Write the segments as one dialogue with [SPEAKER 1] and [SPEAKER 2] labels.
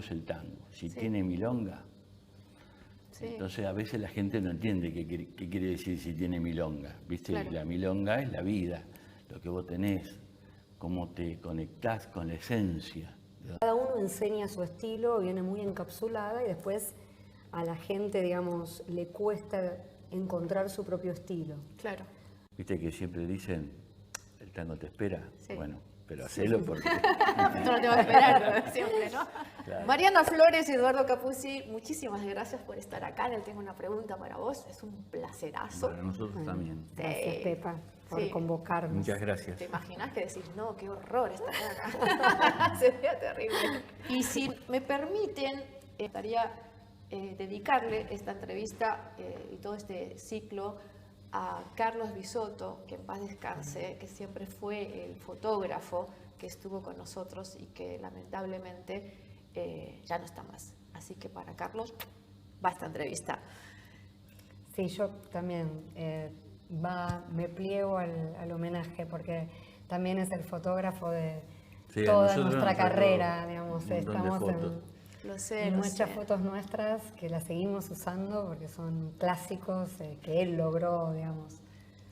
[SPEAKER 1] bailamos el tango. Si tiene milonga, entonces a veces la gente no entiende qué quiere decir si tiene milonga. ¿Viste?
[SPEAKER 2] Claro.
[SPEAKER 1] La milonga es la vida, lo que vos tenés, cómo te conectás con la esencia.
[SPEAKER 3] Cada uno enseña su estilo, viene muy encapsulada y después a la gente, digamos, le cuesta encontrar su propio estilo.
[SPEAKER 2] Claro.
[SPEAKER 1] Viste que siempre dicen, el tango te espera.
[SPEAKER 2] Sí.
[SPEAKER 1] Bueno, pero hacelo porque...
[SPEAKER 2] No lo tengo que esperar siempre, ¿no?
[SPEAKER 1] Claro.
[SPEAKER 2] Mariana Flores y Eduardo Capuzzi, muchísimas gracias por estar acá. Le tengo una pregunta para vos. Es un placerazo.
[SPEAKER 1] Para nosotros también.
[SPEAKER 3] Gracias, Pepa, por convocarnos.
[SPEAKER 1] Muchas gracias.
[SPEAKER 2] ¿Te imaginas que decís, no, qué horror esta acá? Sería terrible. Y si me permiten, estaría dedicarle esta entrevista y todo este ciclo a Carlos Bisotto, que en paz descanse, que siempre fue el fotógrafo que estuvo con nosotros y que lamentablemente ya no está más. Así que para Carlos va esta entrevista.
[SPEAKER 3] Sí, yo también me pliego al homenaje porque también es el fotógrafo de toda nuestra carrera, digamos. Estamos en muchas fotos nuestras que las seguimos usando porque son clásicos que él logró, digamos.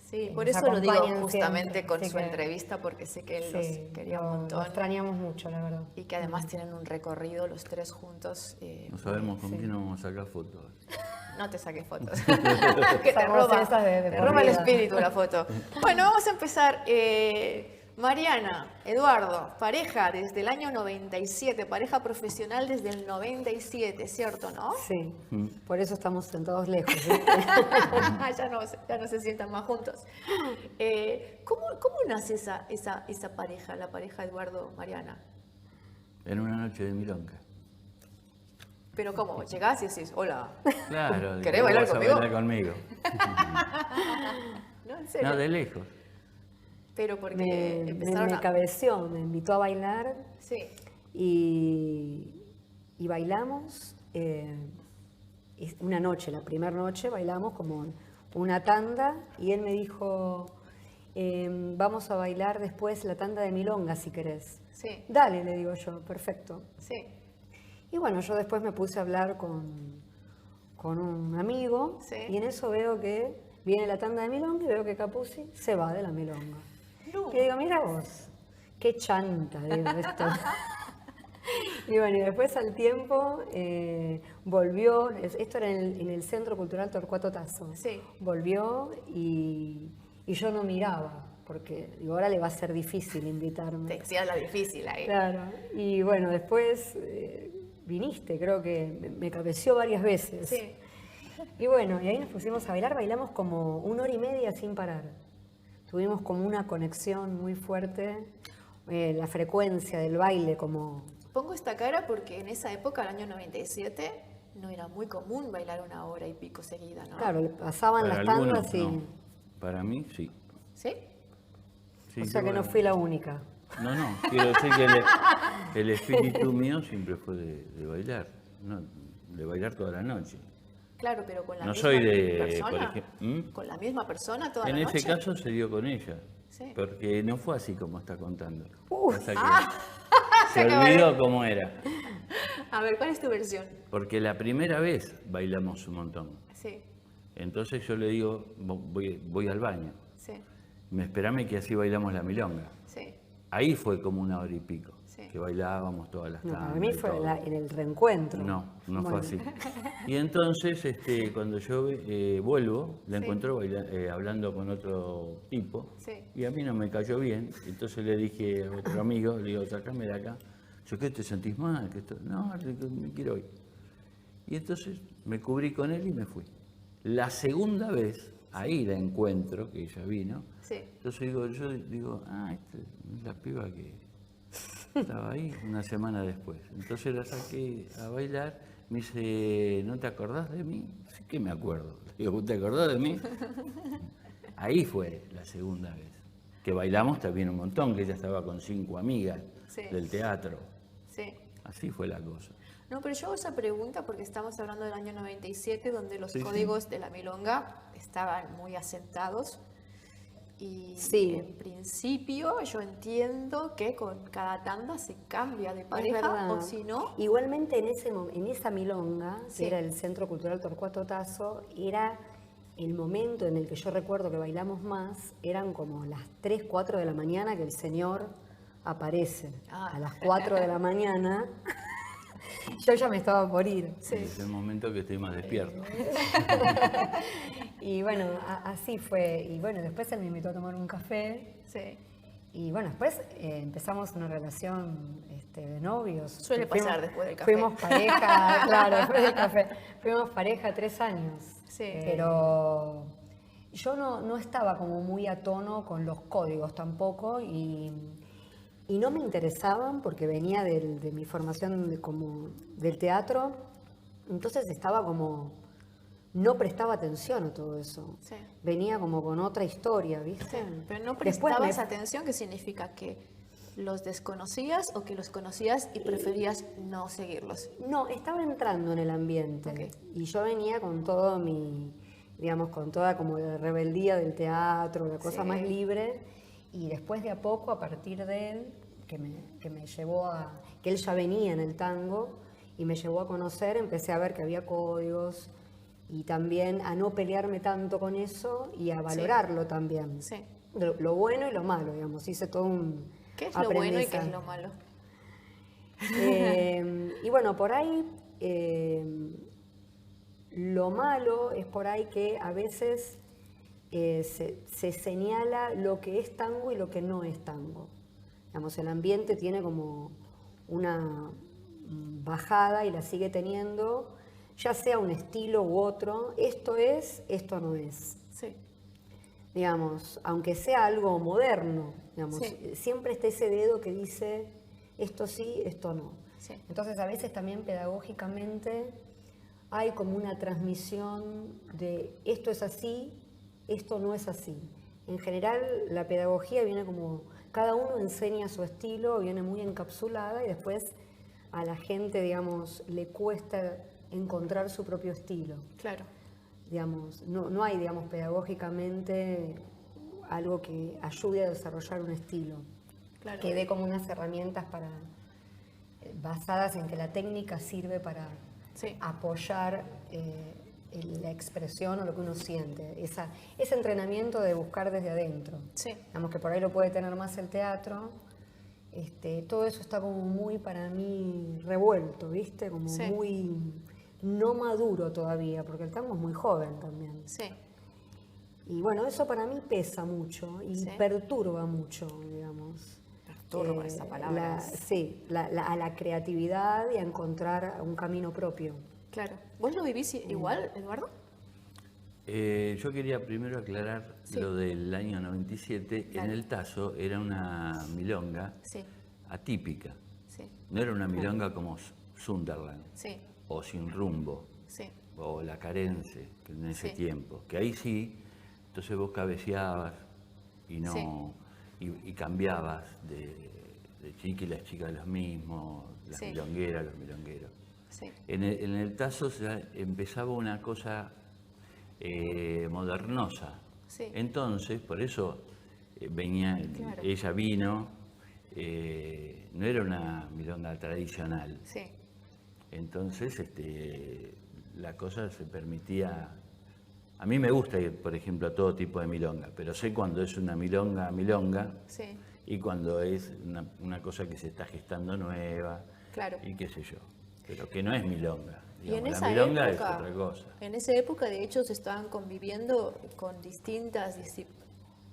[SPEAKER 2] Sí, por eso lo digo justamente con su entrevista, porque sé que él los quería un montón.
[SPEAKER 3] Lo extrañamos mucho, la verdad.
[SPEAKER 2] Y que además tienen un recorrido los tres juntos.
[SPEAKER 1] No sabemos con quién nos vamos a sacar fotos.
[SPEAKER 2] No te saques fotos. Que te roba el espíritu la foto. Bueno, vamos a empezar. Mariana, Eduardo, pareja desde el año 97, pareja profesional desde el 97, ¿cierto, no?
[SPEAKER 3] Sí, por eso estamos sentados lejos.
[SPEAKER 2] ya no se sientan más juntos. ¿Cómo nace esa pareja, la pareja Eduardo-Mariana?
[SPEAKER 1] En una noche de milonga.
[SPEAKER 2] ¿Pero cómo? ¿Llegás y decís, hola?
[SPEAKER 1] Claro.
[SPEAKER 2] ¿Querés bailar conmigo?
[SPEAKER 1] Bailar conmigo.
[SPEAKER 2] No, en serio.
[SPEAKER 1] No, de lejos.
[SPEAKER 2] Pero porque empezaron
[SPEAKER 3] me cabeció, me invitó a bailar.
[SPEAKER 2] Sí.
[SPEAKER 3] Y bailamos una noche, la primera noche bailamos como una tanda y él me dijo, vamos a bailar después la tanda de milonga si querés.
[SPEAKER 2] Sí.
[SPEAKER 3] Dale, le digo yo, perfecto.
[SPEAKER 2] Sí.
[SPEAKER 3] Y bueno, yo después me puse a hablar con un amigo y en eso veo que viene la tanda de milonga y veo que Capuzzi se va de la milonga.
[SPEAKER 2] No.
[SPEAKER 3] Y digo, mira vos, qué chanta, digo esto. Y bueno, y después al tiempo volvió, esto era en el Centro Cultural Torcuato Tasso.
[SPEAKER 2] Sí.
[SPEAKER 3] Volvió y yo no miraba, porque digo, ahora le va a ser difícil invitarme.
[SPEAKER 2] Te decía la difícil ahí.
[SPEAKER 3] Claro, y bueno, después viniste, creo que me cabeció varias veces.
[SPEAKER 2] Sí.
[SPEAKER 3] Y bueno, y ahí nos pusimos a bailar, bailamos como 1 hora y media sin parar. Tuvimos como una conexión muy fuerte, la frecuencia del baile como...
[SPEAKER 2] Pongo esta cara porque en esa época, el año 97, no era muy común bailar 1 hora y pico seguida, ¿no?
[SPEAKER 3] Claro, le pasaban
[SPEAKER 1] Para
[SPEAKER 3] las tandas y...
[SPEAKER 1] no. Para mí, sí.
[SPEAKER 2] ¿Sí?
[SPEAKER 1] Sí,
[SPEAKER 3] o sea que
[SPEAKER 1] bueno.
[SPEAKER 3] no fui la única.
[SPEAKER 1] No, quiero decir que el espíritu mío siempre fue de bailar, no, de bailar toda la noche.
[SPEAKER 2] Claro, pero con la
[SPEAKER 1] No
[SPEAKER 2] misma
[SPEAKER 1] soy de,
[SPEAKER 2] persona.
[SPEAKER 1] por ejemplo,
[SPEAKER 2] ¿Con la misma persona toda
[SPEAKER 1] en
[SPEAKER 2] la noche?
[SPEAKER 1] ese caso se dio con ella,
[SPEAKER 2] Sí.
[SPEAKER 1] porque no fue así como está contando. Pasa que
[SPEAKER 2] se
[SPEAKER 1] se
[SPEAKER 2] acabó
[SPEAKER 1] olvidó cómo era,
[SPEAKER 2] A ver, ¿cuál es tu versión?
[SPEAKER 1] porque la primera vez bailamos un montón.
[SPEAKER 2] Sí,
[SPEAKER 1] Entonces yo le digo, voy al baño,
[SPEAKER 2] sí,
[SPEAKER 1] espérame que así bailamos la milonga.
[SPEAKER 2] sí.
[SPEAKER 1] Ahí fue como 1 hora y pico,
[SPEAKER 2] Sí.
[SPEAKER 1] que bailábamos todas las
[SPEAKER 3] No,
[SPEAKER 1] tandas.
[SPEAKER 3] para mí
[SPEAKER 1] y
[SPEAKER 3] fue
[SPEAKER 1] todo.
[SPEAKER 3] en el reencuentro.
[SPEAKER 1] No
[SPEAKER 3] Bueno.
[SPEAKER 1] fue así. Y entonces, cuando yo vuelvo, la
[SPEAKER 2] Sí.
[SPEAKER 1] encuentro hablando con otro tipo,
[SPEAKER 2] Sí.
[SPEAKER 1] y a mí no me cayó bien. Entonces le dije a otro amigo, le digo, sacame de acá. Yo, ¿qué te sentís mal? No, me quiero ir. Y entonces me cubrí con él y me fui. La segunda vez, ahí la encuentro, que ella vino.
[SPEAKER 2] Sí.
[SPEAKER 1] Entonces yo digo, esta es la piba que estaba ahí 1 semana después. Entonces la saqué a bailar, me dice, ¿no te acordás de mí? Sí que me acuerdo. Le digo, ¿te acordás de mí? Ahí fue la segunda vez. Que bailamos también un montón, que ella estaba con 5 amigas
[SPEAKER 2] Sí.
[SPEAKER 1] del teatro.
[SPEAKER 2] Sí.
[SPEAKER 1] Así fue la cosa.
[SPEAKER 2] No, pero yo hago esa pregunta porque estamos hablando del año 97, donde los
[SPEAKER 1] Sí, sí.
[SPEAKER 2] códigos de la milonga estaban muy asentados. Y
[SPEAKER 3] sí.
[SPEAKER 2] en principio yo entiendo que con cada tanda se cambia de pareja, o si no...
[SPEAKER 3] Igualmente en esa milonga,
[SPEAKER 2] Sí.
[SPEAKER 3] que era el Centro Cultural Torcuato Tasso, era el momento en el que yo recuerdo que bailamos más, eran como las 3, 4 de la mañana que el señor aparece. A las 4 de la mañana yo ya me estaba por ir.
[SPEAKER 2] Sí.
[SPEAKER 1] Es el momento que estoy más despierto.
[SPEAKER 3] Y bueno, así fue. Y bueno, después él me invitó a tomar un café.
[SPEAKER 2] Sí.
[SPEAKER 3] Y bueno, después empezamos una relación de novios.
[SPEAKER 2] Suele pasar después del café.
[SPEAKER 3] Fuimos pareja, claro, después del café. Fuimos pareja 3 años.
[SPEAKER 2] Sí.
[SPEAKER 3] Pero yo no estaba como muy a tono con los códigos tampoco y no me interesaban porque venía de mi formación como del teatro. Entonces estaba como... No prestaba atención a todo eso.
[SPEAKER 2] Sí.
[SPEAKER 3] Venía como con otra historia, ¿viste?
[SPEAKER 2] Sí. Pero no prestabas atención, ¿qué significa? ¿Que los desconocías o que los conocías y preferías no seguirlos?
[SPEAKER 3] No, estaba entrando en el ambiente.
[SPEAKER 2] Okay.
[SPEAKER 3] Y yo venía con todo digamos, con toda como la rebeldía del teatro, la cosa más libre. Y después de a poco, a partir de él, que me llevó que él ya venía en el tango y me llevó a conocer, empecé a ver que había códigos y también a no pelearme tanto con eso y a valorarlo también.
[SPEAKER 2] Sí.
[SPEAKER 3] Lo bueno y lo malo, digamos. Hice todo un
[SPEAKER 2] ¿Qué es lo bueno y qué es lo malo?
[SPEAKER 3] Y bueno, por ahí lo malo es por ahí que a veces se señala lo que es tango y lo que no es tango. Digamos, el ambiente tiene como una bajada y la sigue teniendo, ya sea un estilo u otro, esto es, esto no es.
[SPEAKER 2] Sí.
[SPEAKER 3] Digamos, aunque sea algo moderno, digamos, siempre está ese dedo que dice esto sí, esto no.
[SPEAKER 2] Sí.
[SPEAKER 3] Entonces a veces también pedagógicamente hay como una transmisión de esto es así, esto no es así. En general la pedagogía viene como, cada uno enseña su estilo, viene muy encapsulada y después a la gente, digamos, le cuesta encontrar su propio estilo.
[SPEAKER 2] Claro.
[SPEAKER 3] Digamos, no hay, digamos, pedagógicamente algo que ayude a desarrollar un estilo.
[SPEAKER 2] Claro.
[SPEAKER 3] Que dé como unas herramientas basadas en que la técnica sirve para apoyar la expresión o lo que uno siente. Ese entrenamiento de buscar desde adentro.
[SPEAKER 2] Sí.
[SPEAKER 3] Digamos que por ahí lo puede tener más el teatro. Todo eso está como muy, para mí, revuelto, ¿viste? Como muy no maduro todavía, porque el tango es muy joven también.
[SPEAKER 2] Sí.
[SPEAKER 3] Y bueno, eso para mí pesa mucho y perturba mucho, digamos.
[SPEAKER 2] Perturba esa palabra.
[SPEAKER 3] A la creatividad y a encontrar un camino propio.
[SPEAKER 2] Claro. ¿Vos lo vivís igual, Eduardo?
[SPEAKER 1] Yo quería primero aclarar lo del año 97. Claro. En el Tasso era una milonga atípica. Sí. No era una milonga como Sunderland o Sin Rumbo o La Carense, que en ese tiempo. Que ahí sí, entonces vos cabeceabas y no y cambiabas de chica y las chicas los mismos, las milongueras, los milongueros. Sí. En el Tasso ya empezaba una cosa modernosa. Sí. Entonces, por eso ella vino, no era una milonga tradicional. Sí. Entonces, la cosa se permitía. A mí me gusta ir, por ejemplo, a todo tipo de milonga, pero sé cuando es una milonga y cuando es una cosa que se está gestando nueva y qué sé yo, pero que no es milonga. Digamos, la milonga es otra cosa.
[SPEAKER 2] En esa época, de hecho, se estaban conviviendo con distintas disciplinas,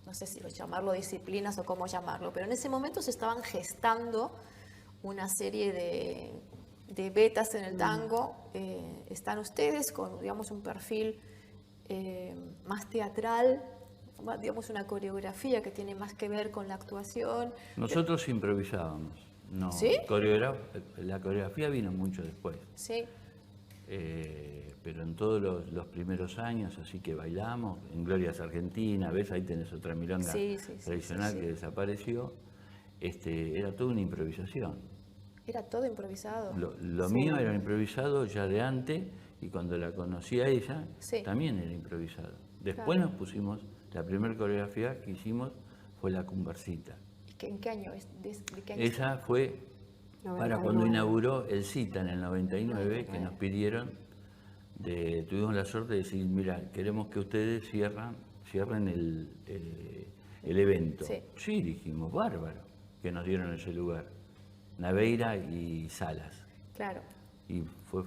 [SPEAKER 2] no sé si llamarlo disciplinas o cómo llamarlo, pero en ese momento se estaban gestando una serie de vetas en el tango. Están ustedes con, digamos, un perfil más teatral, digamos, una coreografía que tiene más que ver con la actuación.
[SPEAKER 1] Nosotros improvisábamos. No,
[SPEAKER 2] ¿Sí?
[SPEAKER 1] La coreografía vino mucho después.
[SPEAKER 2] Sí.
[SPEAKER 1] Pero en todos los primeros años, así que bailamos, en Glorias Argentina, ves, ahí tenés otra milonga tradicional que desapareció, era toda una improvisación.
[SPEAKER 2] Era todo improvisado.
[SPEAKER 1] Lo mío era improvisado ya de antes, y cuando la conocí a ella, también era improvisado. Después nos pusimos La primera coreografía que hicimos fue la Cumbercita.
[SPEAKER 2] ¿En qué año? ¿De qué año?
[SPEAKER 1] Esa fue
[SPEAKER 3] 99.
[SPEAKER 1] para cuando inauguró el CITA en el 99, que nos pidieron, tuvimos la suerte de decir, mira, queremos que ustedes cierren el evento.
[SPEAKER 2] Sí.
[SPEAKER 1] Sí, dijimos, bárbaro, que nos dieron ese lugar. Naveira y Salas.
[SPEAKER 2] Claro.
[SPEAKER 1] Y fue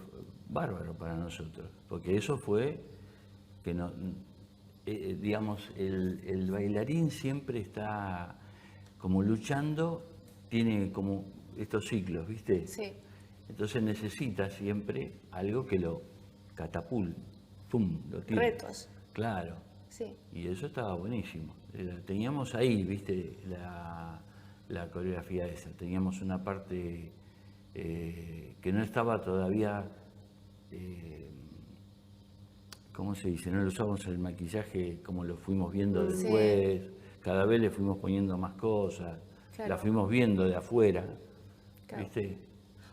[SPEAKER 1] bárbaro para nosotros, porque eso fue que no, digamos, el bailarín siempre está como luchando, tiene como estos ciclos, ¿viste?
[SPEAKER 2] Sí.
[SPEAKER 1] Entonces necesita siempre algo que lo catapulte, ¡pum!, lo tire.
[SPEAKER 2] Retos.
[SPEAKER 1] Claro.
[SPEAKER 2] Sí.
[SPEAKER 1] Y eso estaba buenísimo. Teníamos ahí, ¿viste? La coreografía esa. Teníamos una parte que no estaba todavía, ¿cómo se dice? No lo usábamos el maquillaje como lo fuimos viendo después. Cada vez le fuimos poniendo más cosas.
[SPEAKER 2] Claro.
[SPEAKER 1] La fuimos viendo de afuera.
[SPEAKER 2] Claro.
[SPEAKER 1] ¿Viste?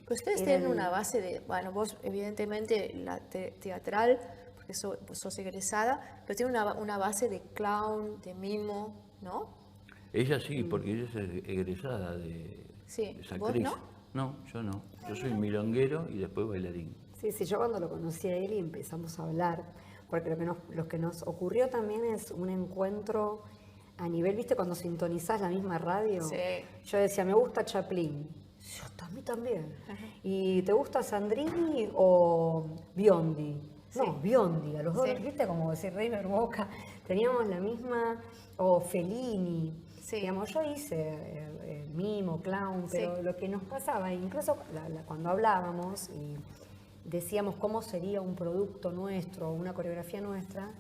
[SPEAKER 2] Pero ustedes tienen una base de, bueno, vos evidentemente la teatral, porque sos egresada, pero tiene una base de clown, de mimo, ¿no?
[SPEAKER 1] Ella sí, porque ella es egresada de esa
[SPEAKER 2] ¿Vos
[SPEAKER 1] actriz.
[SPEAKER 2] no?
[SPEAKER 1] No, yo no. Yo soy milonguero y después bailarín.
[SPEAKER 3] Sí, yo cuando lo conocí a él y empezamos a hablar, porque lo que nos ocurrió también es un encuentro a nivel, ¿viste? Cuando sintonizás la misma radio.
[SPEAKER 2] Sí.
[SPEAKER 3] Yo decía, me gusta Chaplin. A mí también. ¿Y te gusta Sandrini o Biondi? No, Biondi, a los dos, ¿viste? Como decir Reimer Boca, teníamos la misma, o Fellini.
[SPEAKER 2] Sí.
[SPEAKER 3] Digamos, yo hice mimo, clown, pero lo que nos pasaba, incluso cuando hablábamos y decíamos cómo sería un producto nuestro, una coreografía nuestra,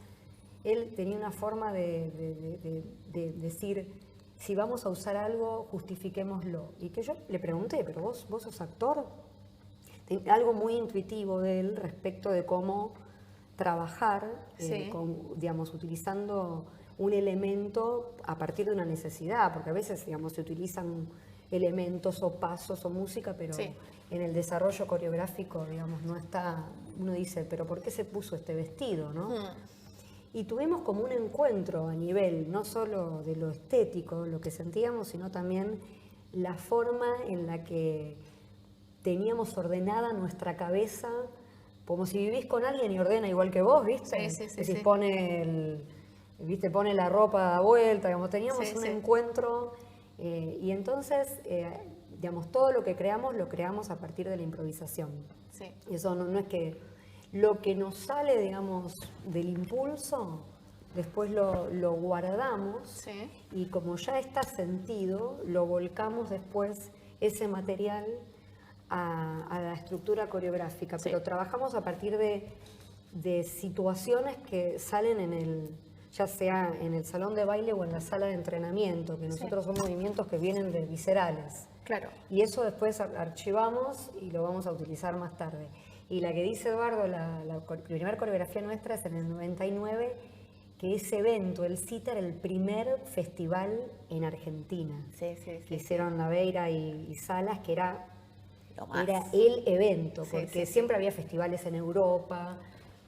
[SPEAKER 3] él tenía una forma de decir, si vamos a usar algo, justifiquémoslo. Y que yo le pregunté, pero vos sos actor. Algo muy intuitivo de él respecto de cómo trabajar, digamos, utilizando un elemento a partir de una necesidad, porque a veces, digamos, se utilizan elementos o pasos o música, pero en el desarrollo coreográfico, digamos, no está, uno dice, pero ¿por qué se puso este vestido, no? Y tuvimos como un encuentro a nivel no solo de lo estético, lo que sentíamos, sino también la forma en la que teníamos ordenada nuestra cabeza, como si vivís con alguien y ordena igual que vos, ¿viste? Sí. Pone pone la ropa a vuelta, digamos, teníamos un encuentro y entonces, digamos, todo lo que creamos, lo creamos a partir de la improvisación. Sí. Y eso no es que lo que nos sale, digamos, del impulso, después lo guardamos y como ya está sentido, lo volcamos después ese material a la estructura coreográfica. Pero trabajamos a partir de situaciones que salen ya sea en el salón de baile o en la sala de entrenamiento, que nosotros son movimientos que vienen de viscerales.
[SPEAKER 2] Claro.
[SPEAKER 3] Y eso después archivamos y lo vamos a utilizar más tarde. Y la que dice Eduardo, la primera coreografía nuestra es en el 99, que ese evento, el CITA, era el primer festival en Argentina. Que hicieron Naveira y Salas, que era el evento, porque siempre había festivales en Europa,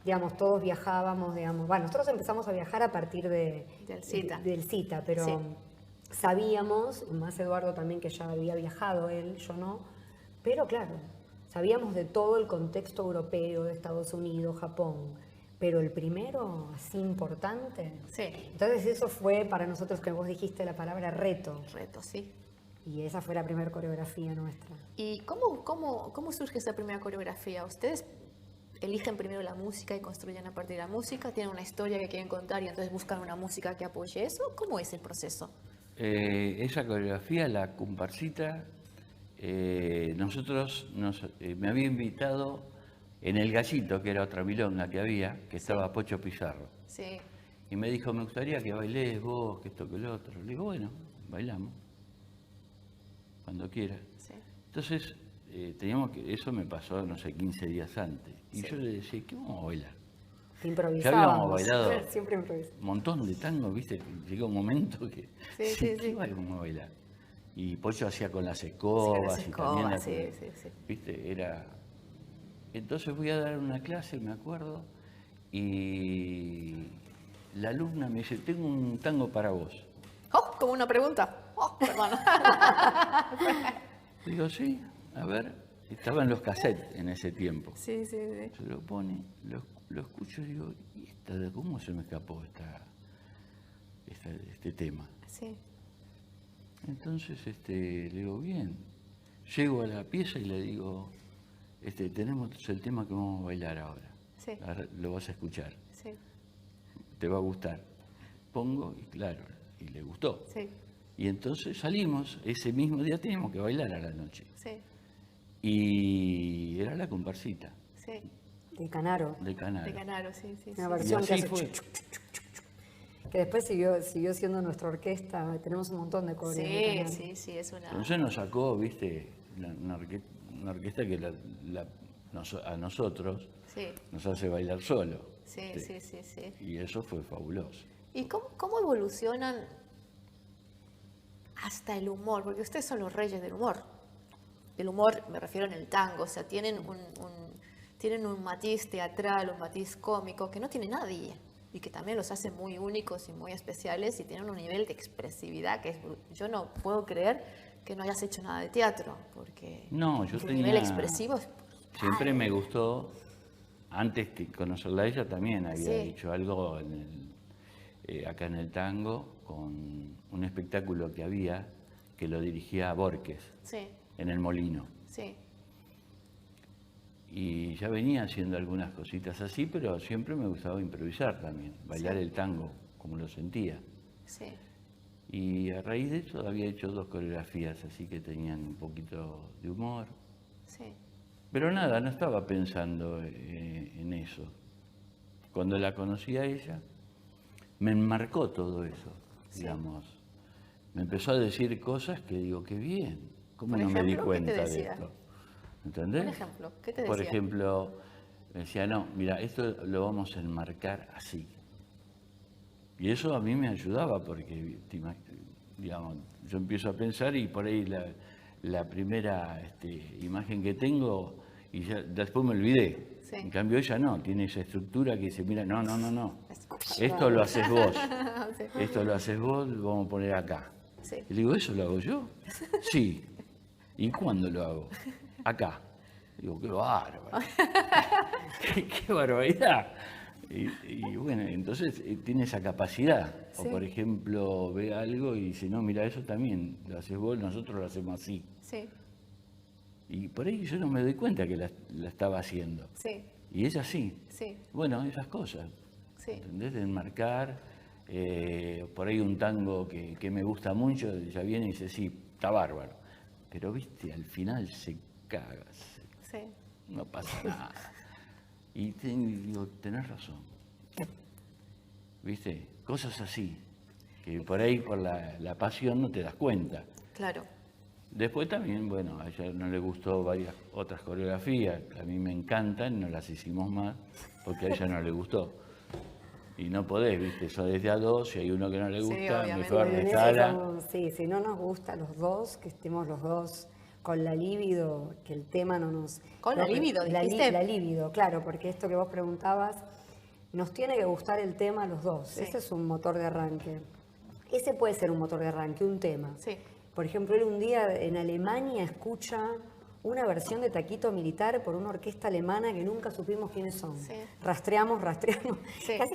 [SPEAKER 3] digamos, todos viajábamos, digamos, bueno, nosotros empezamos a viajar a partir del CITA, pero sabíamos, más Eduardo también, que ya había viajado él, yo no, pero claro, sabíamos de todo el contexto europeo, de Estados Unidos, Japón, pero el primero, así importante. Entonces eso fue para nosotros, que vos dijiste la palabra reto.
[SPEAKER 2] Reto, sí.
[SPEAKER 3] Y esa fue la primera coreografía nuestra.
[SPEAKER 2] ¿Y cómo surge esa primera coreografía? ¿Ustedes eligen primero la música y construyen a partir de la música? ¿Tienen una historia que quieren contar y entonces buscan una música que apoye eso? ¿Cómo es el proceso?
[SPEAKER 1] Esa coreografía, la Cumbercita, nosotros me había invitado en El Gallito, que era otra milonga que había, que estaba Pocho Pizarro. Y me dijo, me gustaría que bailes vos, que esto, que lo otro. Le digo, bueno, bailamos, cuando quieras. Entonces, eso me pasó, no sé, 15 días antes. Y yo le decía, ¿qué vamos a bailar?
[SPEAKER 3] Improvisábamos.
[SPEAKER 1] Ya habíamos bailado
[SPEAKER 3] siempre improvisamos.
[SPEAKER 1] Un montón de tango, ¿viste? Llegó un momento que, ¿qué vamos a bailar? Y Pocho hacía con las escobas, y también ¿viste? Era... Entonces voy a dar una clase, me acuerdo, y la alumna me dice, tengo un tango para vos.
[SPEAKER 2] Oh, como una pregunta. Oh, perdón.
[SPEAKER 1] Digo, sí, a ver. Estaban los cassettes en ese tiempo.
[SPEAKER 2] Sí, sí, sí.
[SPEAKER 1] Se lo pone, lo escucho y digo, ¿y cómo se me escapó este tema?
[SPEAKER 2] Sí.
[SPEAKER 1] Entonces le digo, bien. Llego a la pieza y le digo, tenemos el tema que vamos a bailar ahora.
[SPEAKER 2] Sí.
[SPEAKER 1] Ahora lo vas a escuchar.
[SPEAKER 2] Sí.
[SPEAKER 1] Te va a gustar. Pongo y claro, y le gustó.
[SPEAKER 2] Sí.
[SPEAKER 1] Y entonces salimos, ese mismo día teníamos que bailar a la noche.
[SPEAKER 2] Sí.
[SPEAKER 1] Y era la comparsita.
[SPEAKER 2] Sí.
[SPEAKER 3] De Canaro.
[SPEAKER 1] De Canaro.
[SPEAKER 2] De Canaro, sí, sí.
[SPEAKER 3] Una
[SPEAKER 2] Sí.
[SPEAKER 3] versión
[SPEAKER 1] Y
[SPEAKER 3] que
[SPEAKER 1] así
[SPEAKER 3] hace
[SPEAKER 1] fue.
[SPEAKER 3] que después siguió siendo nuestra orquesta. Tenemos un montón de coreos. de
[SPEAKER 2] Sí,
[SPEAKER 3] Canaro.
[SPEAKER 2] sí, sí, es una...
[SPEAKER 1] Entonces nos sacó, viste, una orquesta que a nosotros
[SPEAKER 2] Sí,
[SPEAKER 1] nos hace bailar solo.
[SPEAKER 2] sí, sí, sí, sí.
[SPEAKER 1] Y eso fue fabuloso.
[SPEAKER 2] ¿Y cómo evolucionan hasta el humor? Porque ustedes son los reyes del humor. El humor, me refiero en el tango, o sea, tienen un matiz teatral, un matiz cómico que no tiene nadie y que también los hace muy únicos y muy especiales y tienen un nivel de expresividad que yo no puedo creer que no hayas hecho nada de teatro, porque
[SPEAKER 1] No, yo
[SPEAKER 2] tu
[SPEAKER 1] tenía...
[SPEAKER 2] nivel expresivo es...
[SPEAKER 1] Siempre me gustó, antes que conocerla a ella también había
[SPEAKER 2] Sí.
[SPEAKER 1] dicho algo acá en el tango con un espectáculo que había que lo dirigía Borges
[SPEAKER 2] Sí,
[SPEAKER 1] en el Molino.
[SPEAKER 2] sí,
[SPEAKER 1] Y ya venía haciendo algunas cositas así, pero siempre me gustaba improvisar también, bailar
[SPEAKER 2] Sí.
[SPEAKER 1] el tango como lo sentía.
[SPEAKER 2] sí,
[SPEAKER 1] Y a raíz de eso había hecho 2 coreografías, así que tenían un poquito de humor.
[SPEAKER 2] sí,
[SPEAKER 1] Pero nada, no estaba pensando en eso. Cuando la conocí a ella, me enmarcó todo eso,
[SPEAKER 2] Sí.
[SPEAKER 1] digamos. Me empezó a decir cosas que digo, qué bien, ¿cómo
[SPEAKER 2] Por
[SPEAKER 1] no me di
[SPEAKER 2] ejemplo, ¿qué te
[SPEAKER 1] cuenta de
[SPEAKER 2] decía?
[SPEAKER 1] esto? ¿Entendés?
[SPEAKER 2] Un ejemplo, ¿qué te
[SPEAKER 1] Por
[SPEAKER 2] decía?
[SPEAKER 1] ejemplo, me decía, no, mira, esto lo vamos a enmarcar así. Y eso a mí me ayudaba porque, digamos, yo empiezo a pensar y por ahí la primera imagen que tengo y ya después me olvidé.
[SPEAKER 2] Sí.
[SPEAKER 1] En cambio ella no, tiene esa estructura que dice, mira, no,
[SPEAKER 2] Es-
[SPEAKER 1] esto lo haces vos,
[SPEAKER 2] Sí.
[SPEAKER 1] esto lo haces vos, lo vamos a poner acá.
[SPEAKER 2] Sí.
[SPEAKER 1] Y le digo, ¿eso lo hago yo? Sí. ¿Y cuándo lo hago? Acá. Digo, qué bárbaro. qué barbaridad. Y bueno, entonces tiene esa capacidad.
[SPEAKER 2] Sí.
[SPEAKER 1] O por ejemplo, ve algo y dice, no, mira, eso también lo haces vos, nosotros lo hacemos así.
[SPEAKER 2] Sí,
[SPEAKER 1] Y por ahí yo no me doy cuenta que la estaba haciendo.
[SPEAKER 2] sí,
[SPEAKER 1] Y ella sí.
[SPEAKER 2] sí,
[SPEAKER 1] Bueno, esas cosas.
[SPEAKER 2] sí.
[SPEAKER 1] ¿Entendés? De enmarcar. Por ahí un tango que me gusta mucho, ella viene y dice, sí, está bárbaro. Pero viste, al final se caga,
[SPEAKER 2] Sí.
[SPEAKER 1] no pasa nada. Y digo, tenés razón. ¿Viste? Cosas así, que por ahí por la pasión no te das cuenta.
[SPEAKER 2] Claro.
[SPEAKER 1] Después también, bueno, a ella no le gustó varias otras coreografías, que a mí me encantan, no las hicimos más, porque a ella no le gustó. Y no podés, ¿viste? Eso desde a 2, si hay uno que no le
[SPEAKER 2] Sí,
[SPEAKER 1] gusta,
[SPEAKER 2] obviamente.
[SPEAKER 1] mejor
[SPEAKER 3] En eso
[SPEAKER 1] dejala.
[SPEAKER 3] somos- sí, si no nos gusta los dos, que estemos los dos con la libido, que el tema no nos...
[SPEAKER 2] Con la libido,
[SPEAKER 3] la
[SPEAKER 2] dijiste.
[SPEAKER 3] La libido, claro, porque esto que vos preguntabas, nos tiene que gustar el tema a los dos.
[SPEAKER 2] Sí.
[SPEAKER 3] Ese es un motor de arranque. Ese puede ser un motor de arranque, un tema.
[SPEAKER 2] Sí.
[SPEAKER 3] Por ejemplo, él un día en Alemania escucha una versión de Taquito Militar por una orquesta alemana que nunca supimos quiénes son.
[SPEAKER 2] Sí.
[SPEAKER 3] Rastreamos.
[SPEAKER 2] Sí.
[SPEAKER 3] Casi,